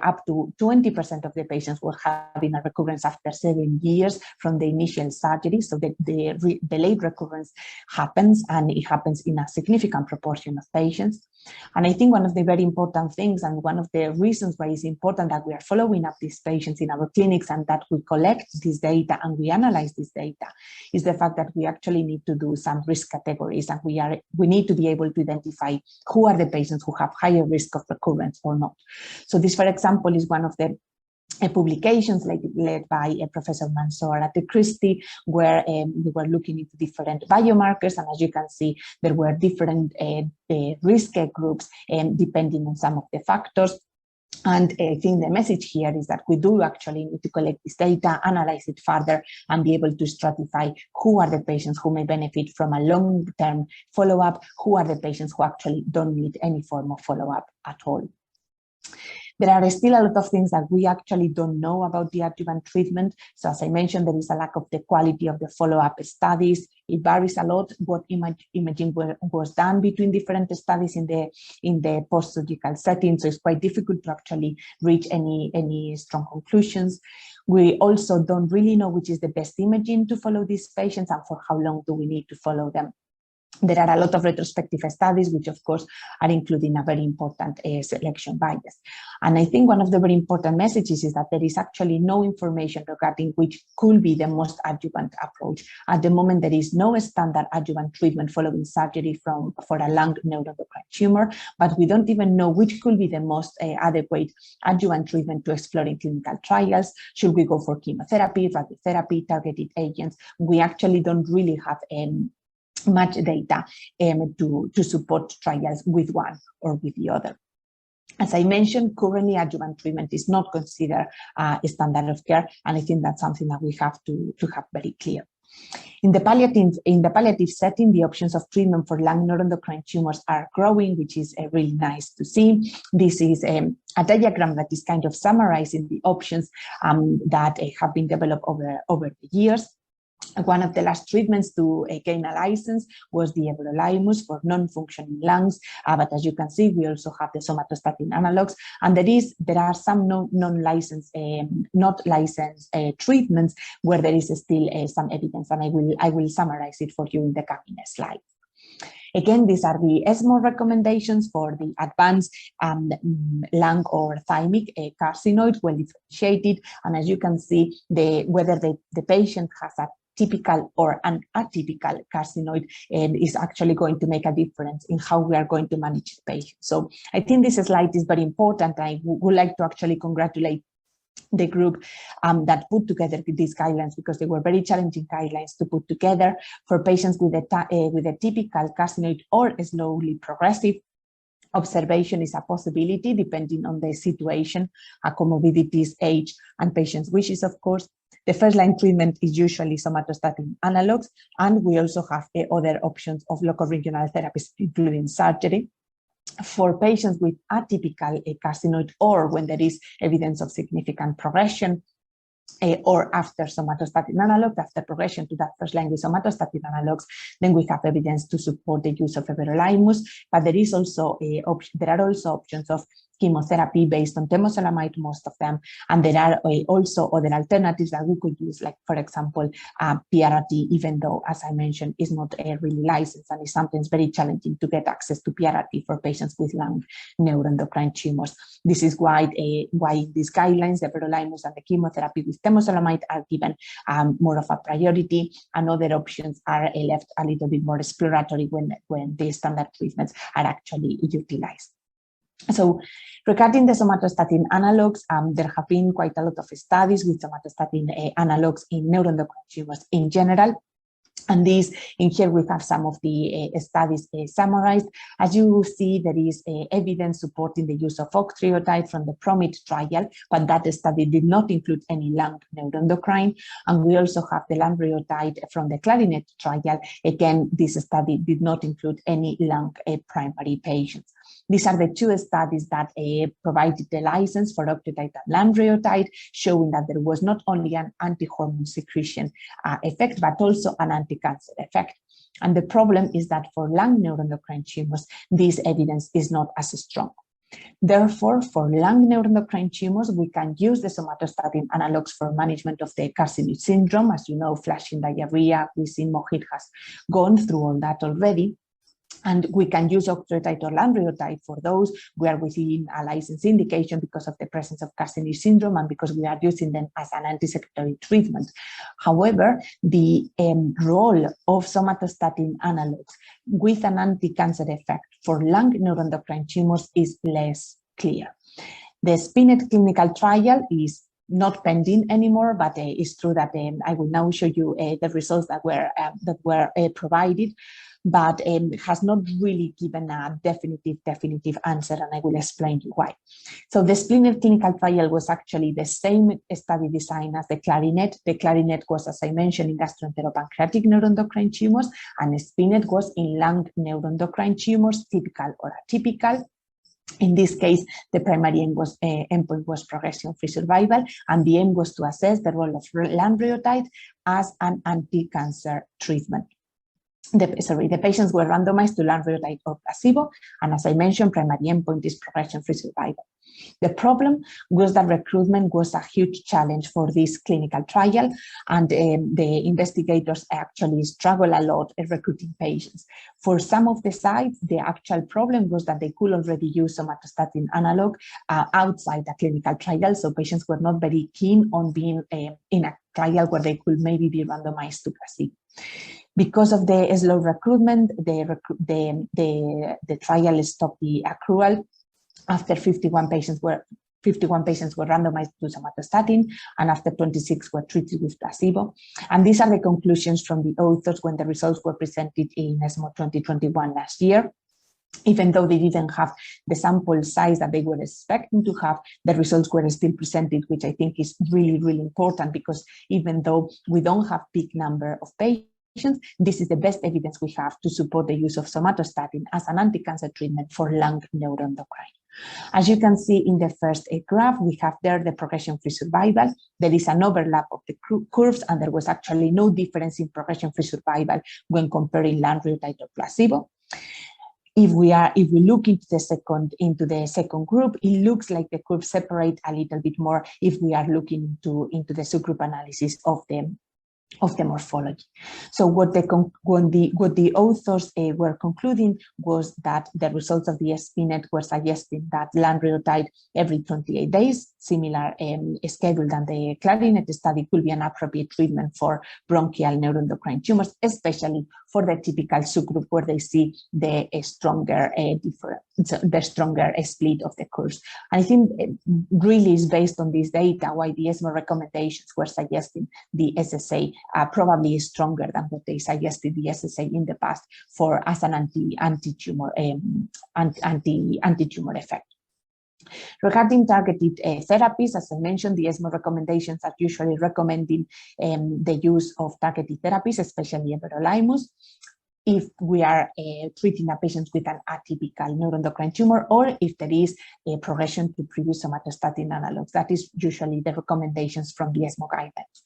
Up to 20% of the patients will have a recurrence after 7 years from the initial surgery. So the late recurrence happens, and it happens in a significant proportion of patients. And I think one of the very important things, and one of the reasons why it's important that we are following up these patients in our clinics and that we collect this data and we analyze this data, is the fact that we actually need to do some risk categories, and we need to be able to identify who are the patients who have higher risk of recurrence or not. So this, for example, is one of the publications led by Professor Mansour at the Christie, where we were looking into different biomarkers, and as you can see, there were different risk groups depending on some of the factors. And I think the message here is that we do actually need to collect this data, analyze it further, and be able to stratify who are the patients who may benefit from a long-term follow-up, who are the patients who actually don't need any form of follow-up at all. There are still a lot of things that we actually don't know about the adjuvant treatment. So as I mentioned, there is a lack of the quality of the follow-up studies. It varies a lot what imaging was done between different studies in the post-surgical setting. So it's quite difficult to actually reach any strong conclusions. We also don't really know which is the best imaging to follow these patients and for how long do we need to follow them. There are a lot of retrospective studies, which of course are including a very important selection bias. And I think one of the very important messages is that there is actually no information regarding which could be the most adjuvant approach. At the moment, there is no standard adjuvant treatment following surgery for a lung neuroendocrine tumor, but we don't even know which could be the most adequate adjuvant treatment to explore in clinical trials. Should we go for chemotherapy, radiotherapy, targeted agents? We actually don't really have much data to support trials with one or with the other. As I mentioned, currently adjuvant treatment is not considered a standard of care, and I think that's something that we have to have very clear. In the palliative setting, the options of treatment for lung neuroendocrine tumors are growing, which is really nice to see. This is a diagram that is kind of summarizing the options that have been developed over the years. One of the last treatments to gain a license was the everolimus for non-functioning lungs, but as you can see, we also have the somatostatin analogs, and there are some not licensed treatments where there is still some evidence, and I will summarize it for you in the coming slides. Again, these are the ESMO recommendations for the advanced lung or thymic carcinoid, well differentiated, and as you can see, whether the patient has a typical or an atypical carcinoid is actually going to make a difference in how we are going to manage the patient. So I think this slide is very important. I would like to actually congratulate the group that put together these guidelines, because they were very challenging guidelines to put together for patients with a typical carcinoid or slowly progressive. Observation is a possibility depending on the situation, comorbidities, age, and patient's wishes, of course. The first-line treatment is usually somatostatin analogs, and we also have other options of local regional therapies, including surgery. For patients with atypical carcinoid, or when there is evidence of significant progression, or after somatostatin analogs, after progression to that first line with somatostatin analogs, then we have evidence to support the use of everolimus. But there is also there are also options of chemotherapy based on temozolomide, most of them, and there are also other alternatives that we could use, like, for example, PRRT, even though, as I mentioned, is not really licensed, and is sometimes very challenging to get access to PRRT for patients with lung neuroendocrine tumors. This is why these guidelines, the everolimus and the chemotherapy with temozolomide, are given more of a priority, and other options are left a little bit more exploratory when the standard treatments are actually utilized. So regarding the somatostatin analogs, there have been quite a lot of studies with somatostatin analogs in neuroendocrine tumors in general. And in here we have some of the studies summarized. As you see, there is evidence supporting the use of octreotide from the PROMIT trial, but that study did not include any lung neuroendocrine. And we also have the lanreotide from the CLARINET trial. Again, this study did not include any lung primary patients. These are the two studies that provided the license for octreotide and lanreotide, showing that there was not only an anti-hormone secretion effect, but also an anti-cancer effect. And the problem is that for lung neuroendocrine tumors, this evidence is not as strong. Therefore, for lung neuroendocrine tumors, we can use the somatostatin analogs for management of the carcinoid syndrome. As you know, flushing diarrhea, we see Mohid has gone through all that already. And we can use octreotide or lanreotide for those we are within a license indication because of the presence of carcinoid syndrome and because we are using them as an anti-secretory treatment. However, the role of somatostatin analogs with an anti-cancer effect for lung neuroendocrine tumors is less clear. The SPINET clinical trial is not pending anymore, but it's true that I will now show you the results that were provided, but has not really given a definitive answer, and I will explain you why. So the SPINET clinical trial was actually the same study design as the CLARINET. The CLARINET was, as I mentioned, in gastroenteropancreatic neuroendocrine tumors, and SPINET was in lung neuroendocrine tumors, typical or atypical. In this case, the primary endpoint was progression-free survival, and the aim was to assess the role of lanreotide as an anti-cancer treatment. The patients were randomized to lanreotide or placebo, and as I mentioned, primary endpoint is progression-free survival. The problem was that recruitment was a huge challenge for this clinical trial, and the investigators actually struggled a lot in recruiting patients. For some of the sites, the actual problem was that they could already use somatostatin analog outside the clinical trial, so patients were not very keen on being in a trial where they could maybe be randomized to placebo. Because of the slow recruitment, the trial stopped the accrual after 51 patients were randomized to somatostatin, and after 26 were treated with placebo. And these are the conclusions from the authors when the results were presented in ESMO 2021 last year. Even though they didn't have the sample size that they were expecting to have, the results were still presented, which I think is really, really important, because even though we don't have big number of patients, this is the best evidence we have to support the use of somatostatin as an anti-cancer treatment for lung neuroendocrine. As you can see in the first graph, we have there the progression-free survival. There is an overlap of the curves, and there was actually no difference in progression-free survival when comparing lanreotide or placebo. If we look into the second group, it looks like the curves separate a little bit more if we are looking into the subgroup analysis of the morphology. So what the authors were concluding was that the results of the SPINET were suggesting that lanreotide every 28 days, similar schedule than the CLARINET study, could be an appropriate treatment for bronchial neuroendocrine tumors, especially for the typical subgroup where they see the stronger the stronger split of the curves. And I think really is based on this data why the ESMO recommendations were suggesting the SSA probably is stronger than what they suggested the SSA in the past for as an anti-tumor effect. Regarding targeted therapies, as I mentioned, the ESMO recommendations are usually recommending the use of targeted therapies, especially everolimus, if we are treating a patient with an atypical neuroendocrine tumor, or if there is a progression to previous somatostatin analogs. That is usually the recommendations from the ESMO guidelines.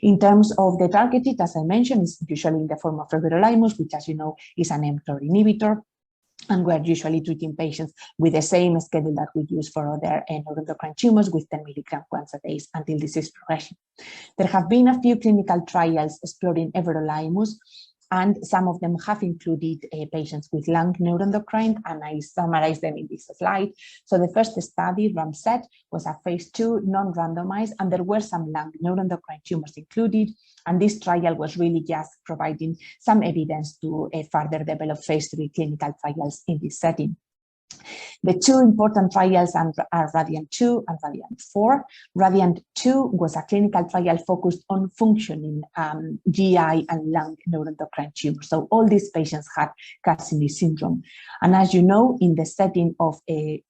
In terms of the targeted, as I mentioned, is usually in the form of everolimus, which, as you know, is an mTOR inhibitor. And we're usually treating patients with the same schedule that we use for other neuroendocrine tumors with 10 milligrams once a day until disease progression. There have been a few clinical trials exploring everolimus, and some of them have included patients with lung neuroendocrine, and I summarize them in this slide. So the first study, RAMSET, was a phase 2 non-randomized, and there were some lung neuroendocrine tumors included. And this trial was really just providing some evidence to further develop phase 3 clinical trials in this setting. The two important trials are RADIANT-2 and RADIANT-4. RADIANT-2 was a clinical trial focused on functioning GI and lung neuroendocrine tumors. So all these patients had Cassini syndrome. And as you know, in the setting of a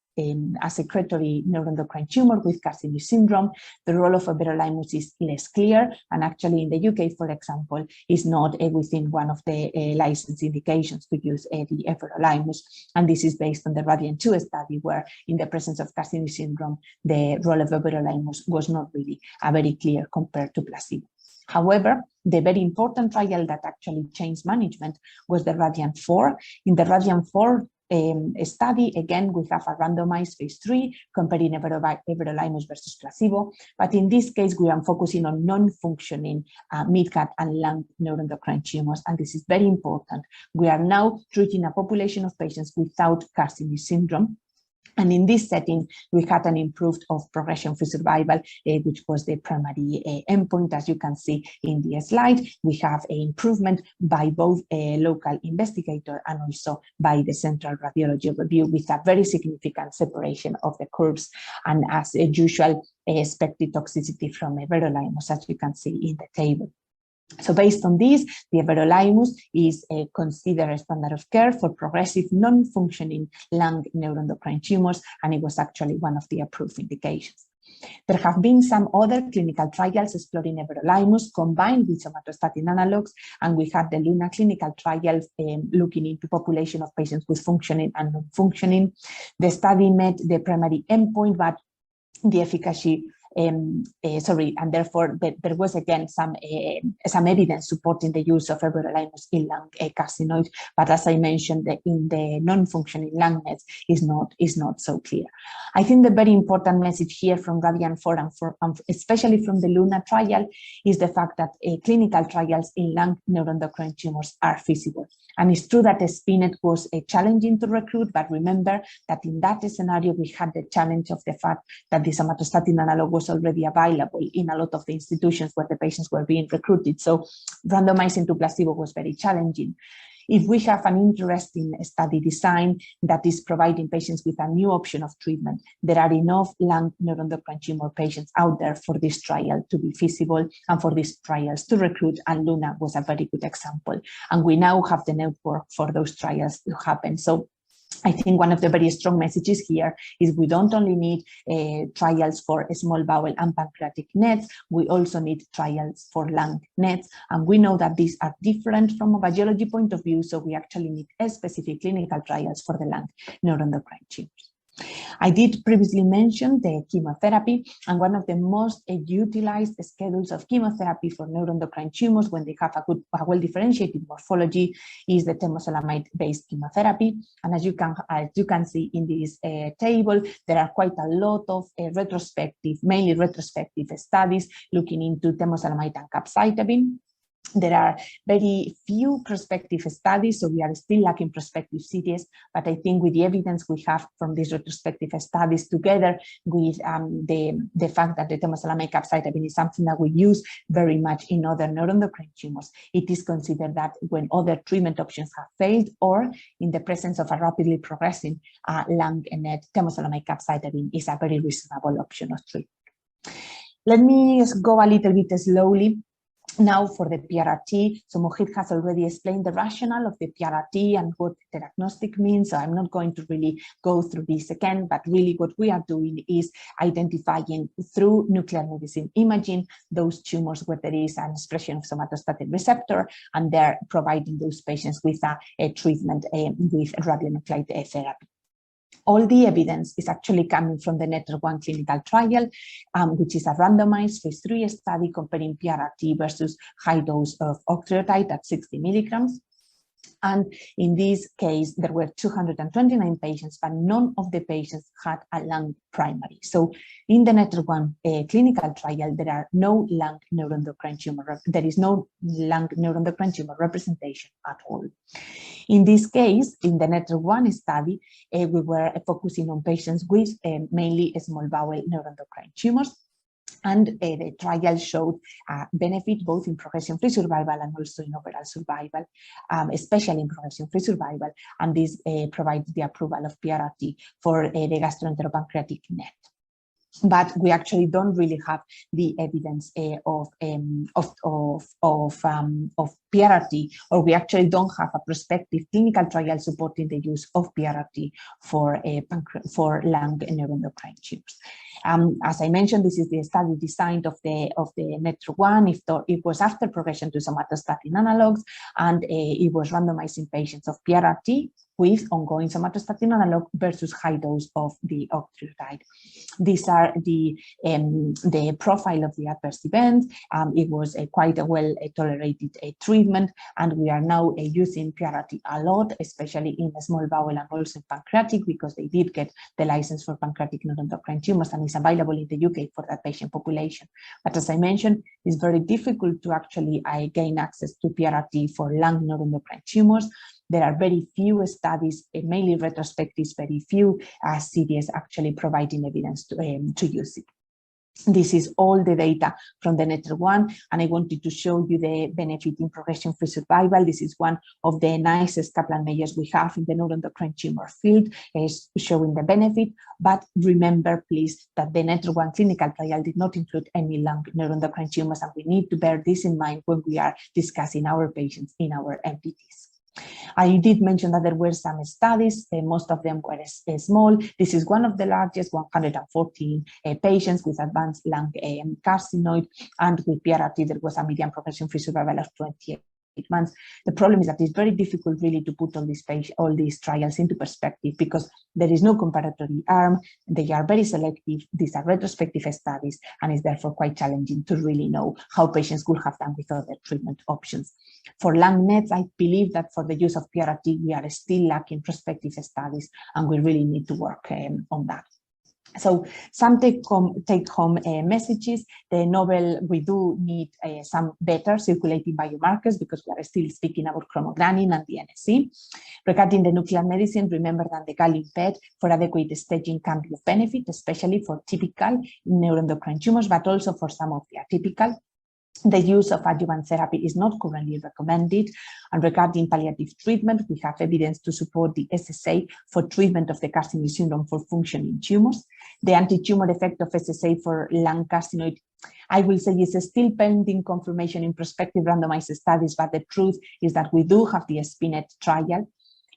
secretory neuroendocrine tumor with Cassini syndrome, the role of everolimus is less clear, and actually in the UK, for example, is not within one of the license indications to use the everolimus, and this is based on the RADIANT-2 study, where in the presence of Cassini syndrome, the role of everolimus was not really very clear compared to placebo. However, the very important trial that actually changed management was the RADIANT-4. In the RADIANT-4 study, again, we have a randomized phase 3 comparing everolimus versus placebo, but in this case, we are focusing on non-functioning mid-gut and lung neuroendocrine tumors, and this is very important. We are now treating a population of patients without Cassini syndrome. And in this setting, we had an improved of progression-free survival, which was the primary endpoint. As you can see in the slide, we have an improvement by both a local investigator and also by the central radiology review, with a very significant separation of the curves, and as usual, expected toxicity from everolimus, as you can see in the table. So based on this, the everolimus is considered a standard of care for progressive non-functioning lung neuroendocrine tumors, and it was actually one of the approved indications. There have been some other clinical trials exploring everolimus combined with somatostatin analogs, and we had the LUNA clinical trial looking into population of patients with functioning and non-functioning. The study met the primary endpoint, but the efficacy and therefore there was again some evidence supporting the use of everolimus in lung carcinoid, but as I mentioned, in the non-functioning lung mets is not so clear. I think the very important message here from RADIANT-4 and especially from the LUNA trial is the fact that clinical trials in lung neuroendocrine tumors are feasible. And it's true that SPINET was challenging to recruit, but remember that in that scenario we had the challenge of the fact that the somatostatin analog was already available in a lot of the institutions where the patients were being recruited. So randomizing to placebo was very challenging. If we have an interesting study design that is providing patients with a new option of treatment, there are enough lung neuroendocrine tumor patients out there for this trial to be feasible and for these trials to recruit, and LUNA was a very good example. And we now have the network for those trials to happen. So I think one of the very strong messages here is we don't only need trials for small bowel and pancreatic nets, we also need trials for lung nets. And we know that these are different from a biology point of view, so we actually need specific clinical trials for the lung neuroendocrine tumors. I did previously mention the chemotherapy, and one of the most utilized schedules of chemotherapy for neuroendocrine tumors when they have a well-differentiated morphology is the temozolomide-based chemotherapy. And as you can see in this table, there are quite a lot of mainly retrospective studies looking into temozolomide and capecitabine. There are very few prospective studies, so we are still lacking prospective series, but I think with the evidence we have from these retrospective studies together with the fact that the temozolomide capecitabine is something that we use very much in other neuroendocrine tumors, it is considered that when other treatment options have failed or in the presence of a rapidly progressing lung NET, temozolomide capecitabine is a very reasonable option of treatment. Let me go a little bit slowly now for the PRRT. So Mohid has already explained the rationale of the PRRT and what the diagnostic means, so I'm not going to really go through this again, but really what we are doing is identifying through nuclear medicine imaging those tumors where there is an expression of somatostatin receptor, and they're providing those patients with a treatment with radionuclide therapy. All the evidence is actually coming from the NETWORK-1 clinical trial, which is a randomized phase 3 study comparing PRRT versus high dose of octreotide at 60 milligrams. And in this case, there were 229 patients, but none of the patients had a lung primary. So in the NETWORK-1 clinical trial, there are no lung neuroendocrine tumor. There is no lung neuroendocrine tumor representation at all. In this case, in the NETWORK-1 study, we were focusing on patients with mainly small bowel neuroendocrine tumors. And the trial showed benefit both in progression-free survival and also in overall survival, especially in progression-free survival. And this provides the approval of PRRT for the gastroenteropancreatic NET. But we actually don't really have the evidence of PRRT, or we actually don't have a prospective clinical trial supporting the use of PRRT for lung neuroendocrine tumors. As I mentioned, this is the study design of the NETWORK-1. It was after progression to somatostatin analogs, and it was randomizing patients of PRRT with ongoing somatostatin analog versus high dose of the octreotide. These are the profile of the adverse events. It was quite a well tolerated treatment, and we are now using PRRT a lot, especially in small bowel and also in pancreatic, because they did get the license for pancreatic neuroendocrine tumors and is available in the UK for that patient population. But as I mentioned, it's very difficult to actually gain access to PRRT for lung neuroendocrine tumors. There are very few studies, mainly retrospective, very few series actually providing evidence to use it. This is all the data from the NETWORK-1, and I wanted to show you the benefit in progression-free survival. This is one of the nicest Kaplan measures we have in the neuroendocrine tumor field, showing the benefit. But remember, please, that the NETWORK-1 clinical trial did not include any lung neuroendocrine tumors, and we need to bear this in mind when we are discussing our patients in our MPTs. I did mention that there were some studies, most of them were small. This is one of the largest, 114 patients with advanced lung carcinoid, and with PRRT there was a median progression-free survival of 28 months. The problem is that it's very difficult really to put all these trials into perspective, because there is no comparatory arm. They are very selective. These are retrospective studies, and it's therefore quite challenging to really know how patients could have done with other treatment options. For lung NETs, I believe that for the use of PRRT, we are still lacking prospective studies, and we really need to work on that. So some take-home messages. The novel, we do need some better circulating biomarkers, because we are still speaking about chromogranin and the NSE. Regarding the nuclear medicine, remember that the gallium PET for adequate staging can be of benefit, especially for typical neuroendocrine tumors, but also for some of the atypical. The use of adjuvant therapy is not currently recommended. And regarding palliative treatment, we have evidence to support the SSA for treatment of the carcinoid syndrome for functioning tumors. The anti-tumor effect of SSA for lung carcinoid, I will say, is still pending confirmation in prospective randomized studies, but the truth is that we do have the SPINET trial.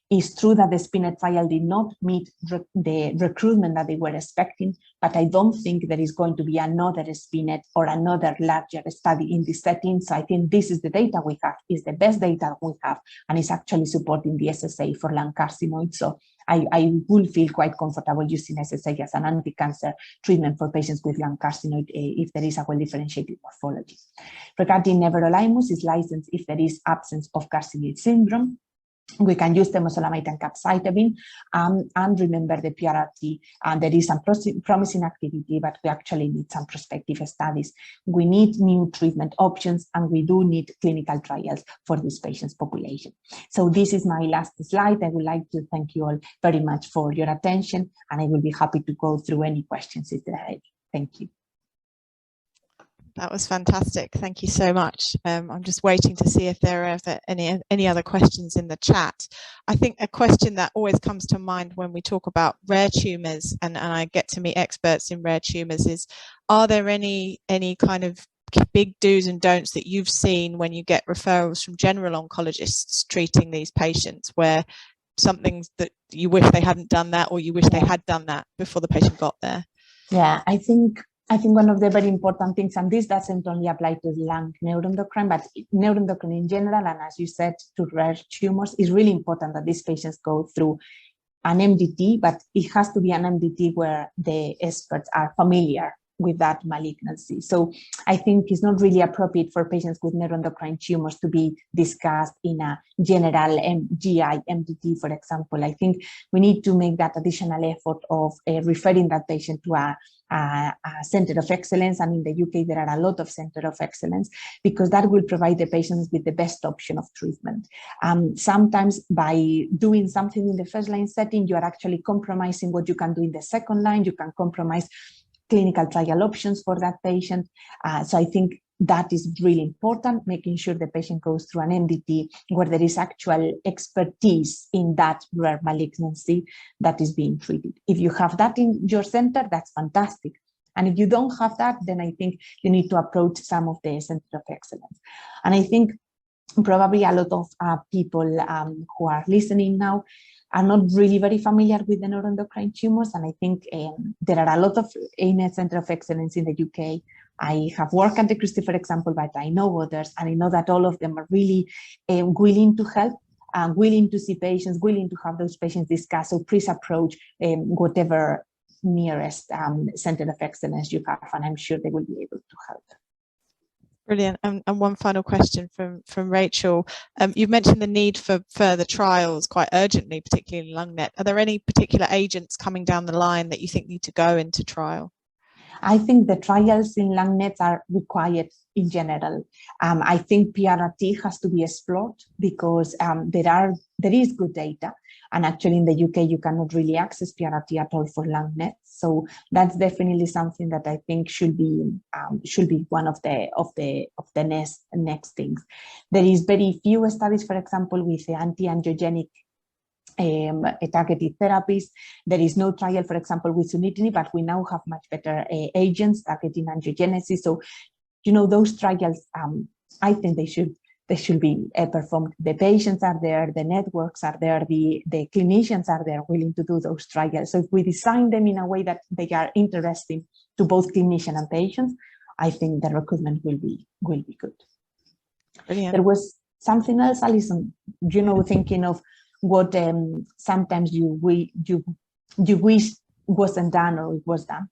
It's true that the SPINET trial did not meet the recruitment that they were expecting, but I don't think there is going to be another SPINET or another larger study in this setting. So I think this is the data we have, is the best data we have, and is actually supporting the SSA for lung carcinoid. So I will feel quite comfortable using SSA as an anti-cancer treatment for patients with lung carcinoid if there is a well-differentiated morphology. Regarding everolimus, is licensed if there is absence of carcinoid syndrome. We can use temozolomide and capecitabine, and remember the PRRT. There is some promising activity, but we actually need some prospective studies. We need new treatment options, and we do need clinical trials for this patient's population. So this is my last slide. I would like to thank you all very much for your attention, and I will be happy to go through any questions if there are any. Thank you. That was fantastic. Thank you so much. I'm just waiting to see if there are any other questions in the chat. I think a question that always comes to mind when we talk about rare tumours, and I get to meet experts in rare tumours, is are there any kind of big do's and don'ts that you've seen when you get referrals from general oncologists treating these patients, where something that you wish they hadn't done that, or you wish they had done that before the patient got there? Yeah, I think one of the very important things, and this doesn't only apply to lung neuroendocrine, but neuroendocrine in general, and as you said, to rare tumors, is really important that these patients go through an MDT, but it has to be an MDT where the experts are familiar with that malignancy. So I think it's not really appropriate for patients with neuroendocrine tumors to be discussed in a general GI MDT, for example. I think we need to make that additional effort of referring that patient to a center of excellence, and in the UK there are a lot of centers of excellence, because that will provide the patients with the best option of treatment. Sometimes by doing something in the first line setting, you are actually compromising what you can do in the second line. You can compromise clinical trial options for that patient. So I think that is really important, making sure the patient goes through an MDT where there is actual expertise in that rare malignancy that is being treated. If you have that in your center, that's fantastic. And if you don't have that, then I think you need to approach some of the centers of excellence. And I think probably a lot of people who are listening now are not really very familiar with the neuroendocrine tumors. And I think there are a lot of centers of excellence in the UK. I have worked at the Christie, for example, but I know others, and I know that all of them are really willing to help, willing to see patients, willing to have those patients discuss. So please approach whatever nearest center of excellence you have, and I'm sure they will be able to help. Brilliant. And one final question from Rachel. You've mentioned the need for further trials quite urgently, particularly in LungNet. Are there any particular agents coming down the line that you think need to go into trial? I think the trials in LungNet are required in general. I think PRRT has to be explored because there is good data, and actually in the UK you cannot really access PRRT at all for LungNet. So that's definitely something that I think should be one of the next things. There is very few studies, for example, with the anti-angiogenic targeted therapies. There is no trial, for example, with sunitinib, but we now have much better agents targeting angiogenesis. So, you know, those trials, I think they should be performed. The patients are there, the networks are there, the clinicians are there willing to do those trials. So if we design them in a way that they are interesting to both clinician and patients, I think the recruitment will be good. Brilliant. There was something else, Alison, you know, thinking of what sometimes you wish wasn't done or it was done.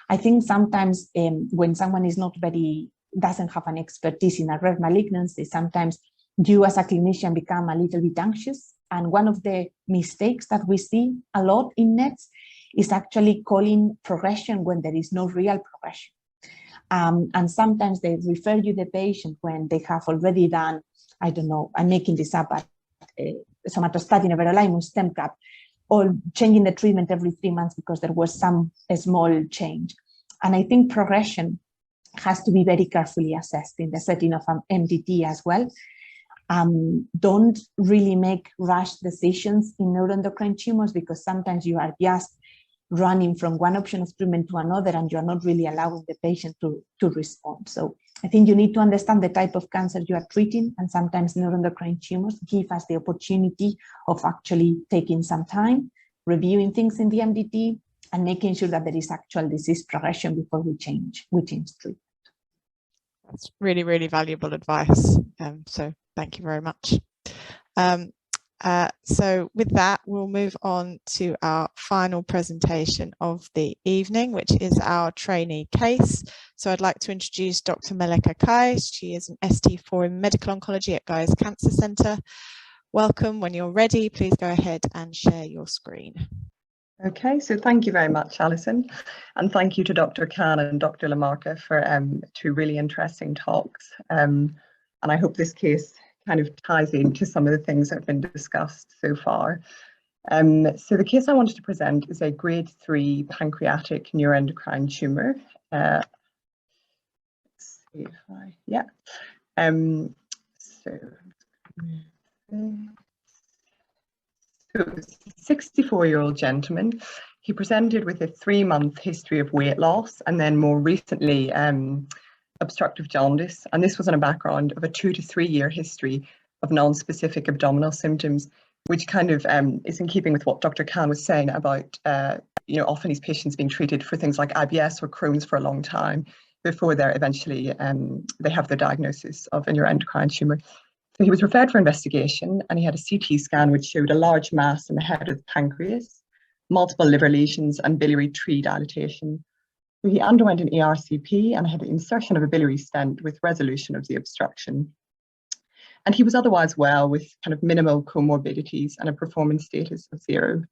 I think sometimes when someone is doesn't have an expertise in a rare malignancy, sometimes you as a clinician become a little bit anxious. And one of the mistakes that we see a lot in NETs is actually calling progression when there is no real progression. And sometimes they refer you the patient when they have already done, I don't know, I'm making this up, but somatostatin, everolimus, Stemcrap, or changing the treatment every 3 months because there was a small change. And I think progression has to be very carefully assessed in the setting of an MDT as well. Don't really make rash decisions in neuroendocrine tumors, because sometimes you are just running from one option of treatment to another and you're not really allowing the patient to respond. So I think you need to understand the type of cancer you are treating, and sometimes neuroendocrine tumors give us the opportunity of actually taking some time, reviewing things in the MDT, and making sure that there is actual disease progression before we change treatment. That's really, really valuable advice. So thank you very much. So with that, we'll move on to our final presentation of the evening, which is our trainee case. So I'd like to introduce Dr. Melek Akay. She is an ST4 in medical oncology at Guy's Cancer Centre. Welcome. When you're ready, please go ahead and share your screen. Okay, so thank you very much, Alison, and thank you to Dr. Khan and Dr. Lamarca for two really interesting talks. And I hope this case kind of ties into some of the things that have been discussed so far. So the case I wanted to present is a grade 3 pancreatic neuroendocrine tumour. Let's see if I, yeah. So 64-year-old gentleman. He presented with a 3-month history of weight loss and then more recently obstructive jaundice. And this was on a background of a 2 to 3 year history of non-specific abdominal symptoms, which kind of is in keeping with what Dr. Khan was saying about, often these patients being treated for things like IBS or Crohn's for a long time before they're eventually, they have the diagnosis of a neuroendocrine tumour. So he was referred for investigation and he had a CT scan which showed a large mass in the head of the pancreas, multiple liver lesions and biliary tree dilatation. So he underwent an ERCP and had the insertion of a biliary stent with resolution of the obstruction. And he was otherwise well with kind of minimal comorbidities and a performance status of 0.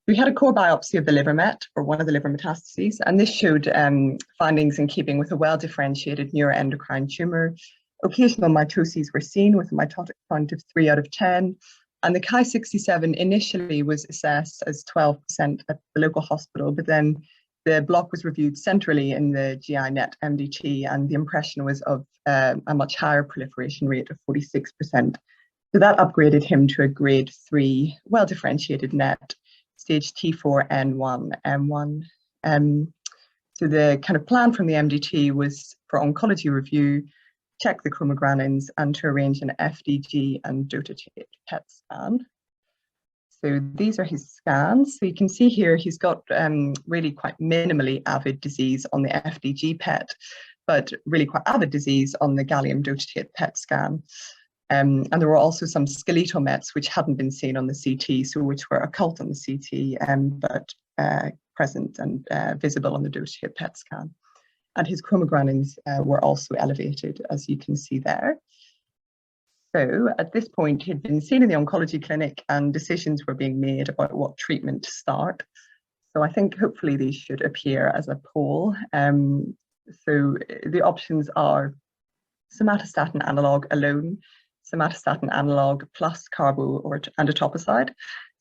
We had a core biopsy of the liver met, or one of the liver metastases, and this showed findings in keeping with a well-differentiated neuroendocrine tumour. Occasional mitoses were seen with a mitotic count of 3 out of 10, and the Ki-67 initially was assessed as 12% at the local hospital, but then the block was reviewed centrally in the GI net MDT, and the impression was of a much higher proliferation rate of 46%. So that upgraded him to a grade 3 well-differentiated net, stage T4N1 M1. So the kind of plan from the MDT was for oncology review, check the chromogranins, and to arrange an FDG and dotatate PET scan. So these are his scans. So you can see here he's got really quite minimally avid disease on the FDG PET, but really quite avid disease on the gallium dotatate PET scan. And there were also some skeletal mets which hadn't been seen on the CT, so which were occult on the CT, but present and visible on the dotatate PET scan. And his chromogranins were also elevated, as you can see there. So at this point, he'd been seen in the oncology clinic and decisions were being made about what treatment to start. So I think hopefully these should appear as a poll. So the options are somatostatin analog alone, somatostatin analog plus carbo and etoposide,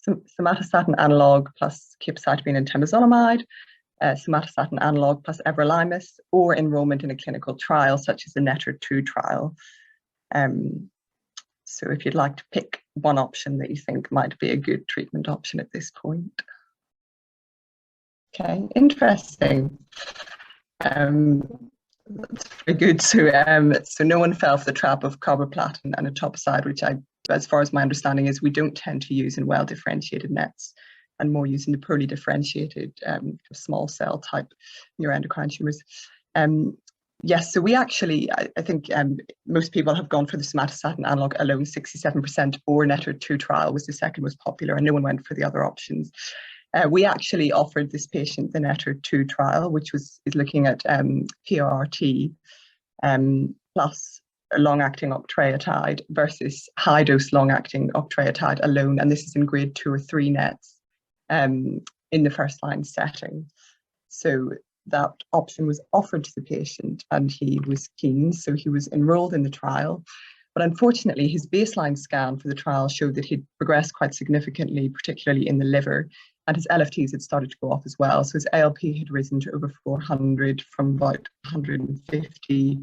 somatostatin analog plus capecitabine and temozolomide, somatostatin analog plus everolimus, or enrollment in a clinical trial such as the NETTER-2 trial. So if you'd like to pick one option that you think might be a good treatment option at this point. Okay, interesting. That's very good. So no one fell for the trap of carboplatin and etoposide, which as far as my understanding is, we don't tend to use in well-differentiated nets, and more using the poorly differentiated small cell type neuroendocrine tumours. Yes, so we actually, I think most people have gone for the somatostatin analog alone, 67%, or NETTER-2 trial was the second most popular, and no one went for the other options. We actually offered this patient the NETTER-2 trial, which is looking at PRRT plus long-acting octreotide versus high-dose long-acting octreotide alone, and this is in grade 2 or 3 nets in the first-line setting. So that option was offered to the patient and he was keen, so he was enrolled in the trial. But unfortunately, his baseline scan for the trial showed that he'd progressed quite significantly, particularly in the liver, and his LFTs had started to go off as well. So his ALP had risen to over 400 from about 150.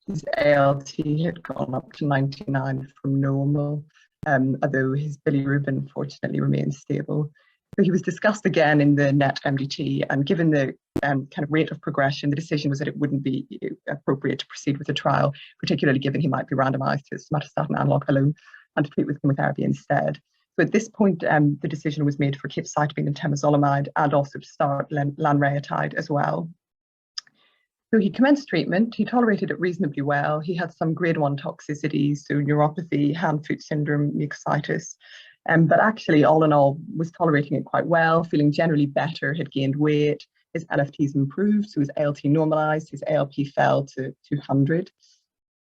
His ALT had gone up to 99 from normal, although his bilirubin fortunately remained stable. So he was discussed again in the NET MDT, and given the kind of rate of progression, the decision was that it wouldn't be appropriate to proceed with the trial, particularly given he might be randomized to somatostatin analog alone and to treat with chemotherapy instead. So at this point, the decision was made for capecitabine and temozolomide, and also to start lanreotide as well. So he commenced treatment. He tolerated it reasonably well. He had some grade 1 toxicities, so neuropathy, hand-foot syndrome, mucositis. But actually, all in all, was tolerating it quite well, feeling generally better, had gained weight, his LFTs improved, so his ALT normalized, his ALP fell to 200.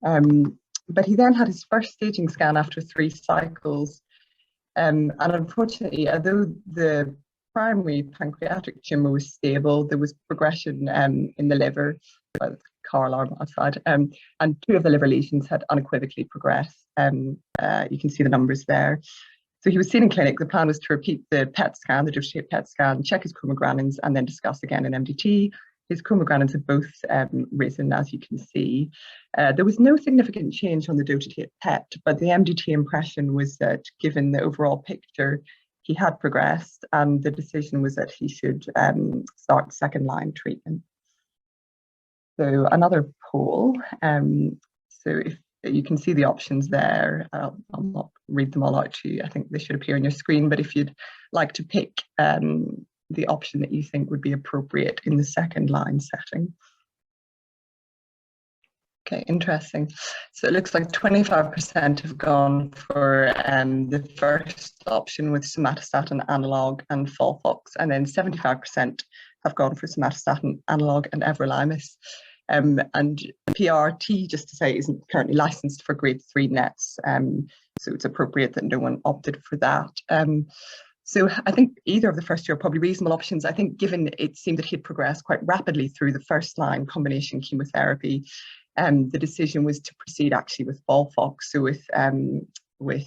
But he then had his first staging scan after 3 cycles, And unfortunately, although the primary pancreatic tumour was stable, there was progression in the liver, car alarm outside, and 2 of the liver lesions had unequivocally progressed. You can see the numbers there. So he was seen in clinic. The plan was to repeat the PET scan, the dose-shaped PET scan, check his chromogranins, and then discuss again in MDT. His chromogranins have both risen, as you can see. There was no significant change on the dose-shaped PET, but the MDT impression was that given the overall picture, he had progressed, and the decision was that he should start second-line treatment. So another poll. So if you can see the options there, I'll not read them all out to you. I think they should appear on your screen, but if you'd like to pick the option that you think would be appropriate in the second-line setting. Okay, interesting. So it looks like 25% have gone for the first option with somatostatin analog and FOLFOX, and then 75% have gone for somatostatin analog and everolimus. And PRT, just to say, isn't currently licensed for grade 3 NETs, so it's appropriate that no one opted for that. So I think either of the first 2 are probably reasonable options. I think given it seemed that he'd progressed quite rapidly through the first-line combination chemotherapy, the decision was to proceed actually with FOLFOX, so with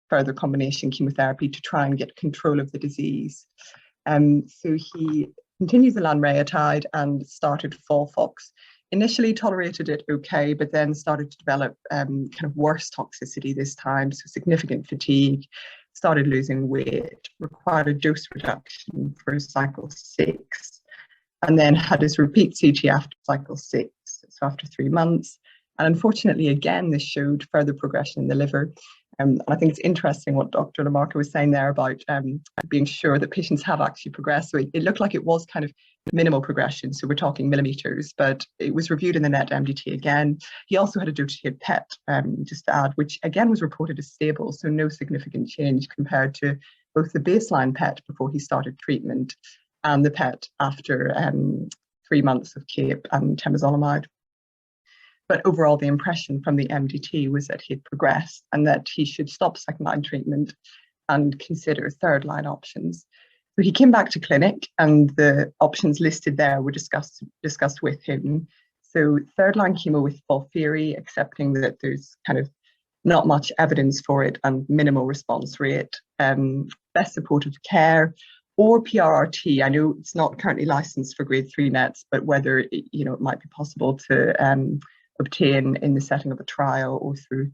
further combination chemotherapy to try and get control of the disease. So he continued the lanreotide and started FOLFOX. Initially tolerated it okay, but then started to develop kind of worse toxicity this time, so significant fatigue, started losing weight, required a dose reduction for cycle 6, and then had his repeat CT after cycle 6, so after 3 months. And unfortunately, again, this showed further progression in the liver. And I think it's interesting what Dr. Lamarca was saying there about being sure that patients have actually progressed. So it looked like it was kind of minimal progression, so we're talking millimeters, but it was reviewed in the NET MDT again. He also had a dose-shaped PET, just to add, which again was reported as stable, so no significant change compared to both the baseline PET before he started treatment and the PET after 3 months of CAPE and temozolomide. But overall, the impression from the MDT was that he'd progressed and that he should stop second-line treatment and consider third-line options. So he came back to clinic, and the options listed there were discussed with him. So third-line chemo with FOLFIRI, accepting that there's kind of not much evidence for it and minimal response rate, best supportive care, or PRRT. I know it's not currently licensed for grade 3 NETs, but whether it might be possible to obtain in the setting of a trial or through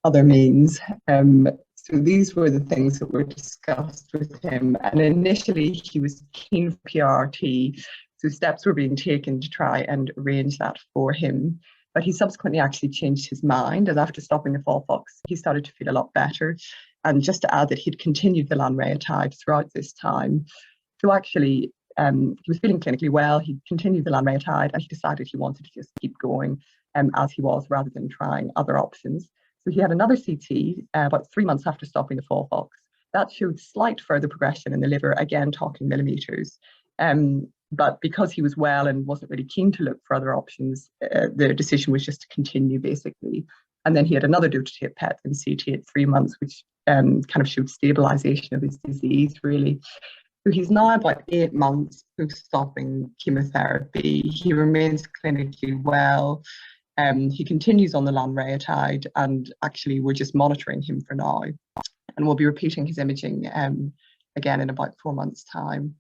other means. So these were the things that were discussed with him. And initially he was keen for PRRT, so steps were being taken to try and arrange that for him. But he subsequently actually changed his mind, and after stopping the FOLFOX, he started to feel a lot better. And just to add that he'd continued the lanreotide throughout this time. So actually, he was feeling clinically well, he continued the lanreotide, and he decided he wanted to just keep going as he was, rather than trying other options. So he had another CT about 3 months after stopping the FOLFOX. That showed slight further progression in the liver, again talking millimeters. But because he was well and wasn't really keen to look for other options, the decision was just to continue, basically. And then he had another dose-shaped PET and CT at 3 months, which kind of showed stabilization of his disease, really. So he's now about 8 months post-stopping chemotherapy. He remains clinically well. He continues on the lanreotide, and actually we're just monitoring him for now. And we'll be repeating his imaging again in about 4 months' time.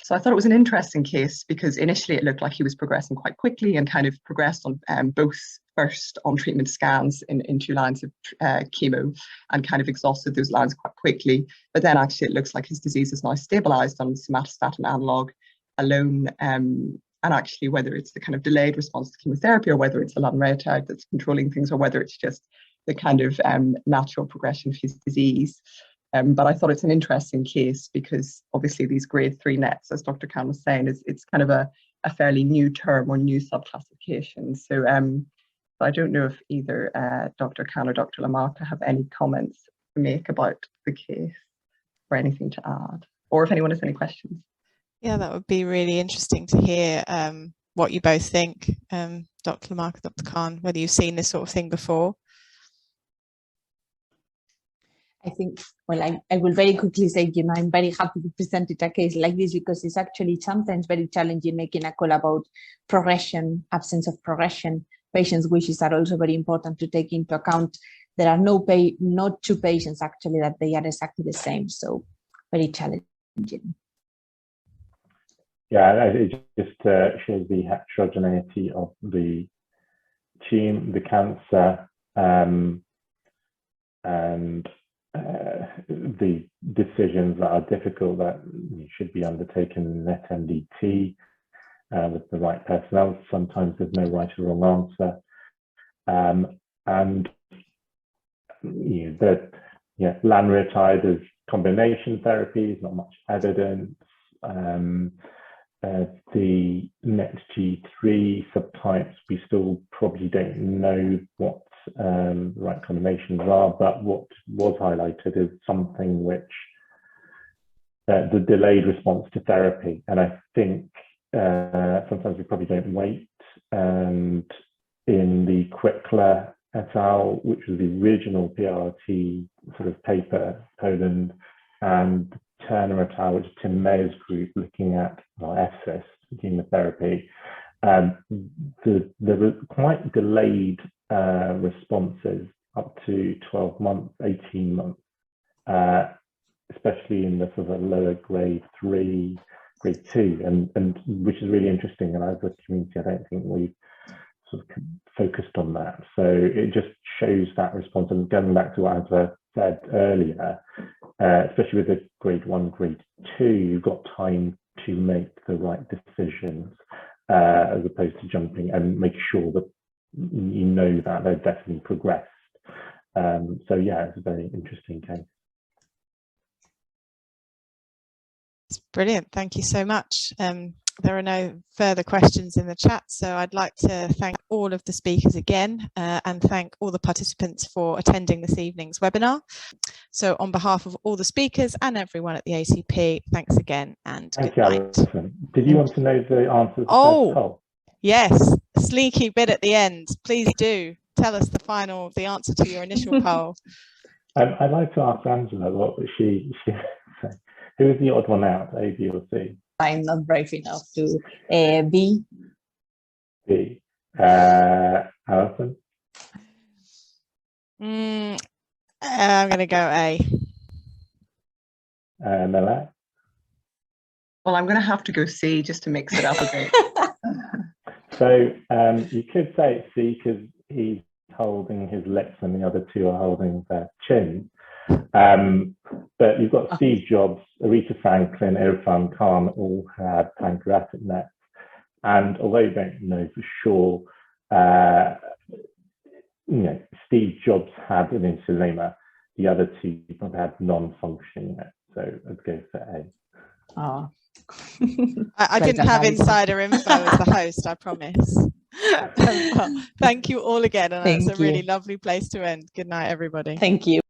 So I thought it was an interesting case because initially it looked like he was progressing quite quickly and kind of progressed on both first on treatment scans in 2 lines of chemo and kind of exhausted those lines quite quickly. But then actually it looks like his disease is now stabilized on somatostatin analog alone. And actually whether it's the kind of delayed response to chemotherapy or whether it's the lanreotide that's controlling things or whether it's just the kind of natural progression of his disease. But I thought it's an interesting case because obviously these grade 3 NETs, as Dr. Khan was saying, it's kind of a fairly new term or new subclassification. So I don't know if either Dr. Khan or Dr. Lamarca have any comments to make about the case or anything to add, or if anyone has any questions. Yeah, that would be really interesting to hear what you both think, Dr. Lamarca, Dr. Khan, whether you've seen this sort of thing before. I think, well, I will very quickly say, I'm very happy to present a case like this, because it's actually sometimes very challenging making a call about progression, absence of progression. Patients' wishes are also very important to take into account. There are not two patients actually that they are exactly the same, so very challenging. Yeah, it just shows the heterogeneity of the cancer, and the decisions that are difficult that should be undertaken in net MDT with the right personnel. Sometimes there's no right or wrong answer, and lanreotide is combination therapies, not much evidence. The NET-G3 subtypes, we still probably don't know what the right combinations are, but what was highlighted is something which the delayed response to therapy. And I think sometimes we probably don't wait. And in the Quickler et al., which was the original PRT sort of paper, Poland, and Turner et al., which is Tim Mayer's group, looking at ESIS chemotherapy, there were quite delayed responses up to 12 months, 18 months, especially in the sort of lower grade 3, grade 2, and which is really interesting. And as a community, I don't think we've sort of focused on that. So it just shows that response. And going back to what Adva said earlier, especially with the grade 1, grade 2, you've got time to make the right decisions, as opposed to jumping and make sure that you know that they've definitely progressed. So yeah, it's a very interesting case. It's brilliant. Thank you so much. There are no further questions in the chat, so I'd like to thank all of the speakers again, and thank all the participants for attending this evening's webinar. So on behalf of all the speakers and everyone at the ACP, thanks again and good night. Alison. Did you want to know the answer to the first poll? Yes, sneaky bit at the end. Please do tell us the answer to your initial poll. I'd like to ask Angela what she said. Who is the odd one out, A, B, or C? I'm not brave enough to B. B. Alison? I'm going to go A. Melek? Well, I'm going to have to go C just to mix it up a bit. So you could say it's C because he's holding his lips and the other two are holding their chin. But you've got Steve Jobs, Aretha Franklin, Irfan Khan all had pancreatic NETs. And although you don't know for sure, Steve Jobs had an insulima. The other two had non-functioning NETs. So I'd go for A. Oh. I didn't have insider info as the host, I promise. Well, thank you all again, and it's a really lovely place to end. Good night, everybody. Thank you.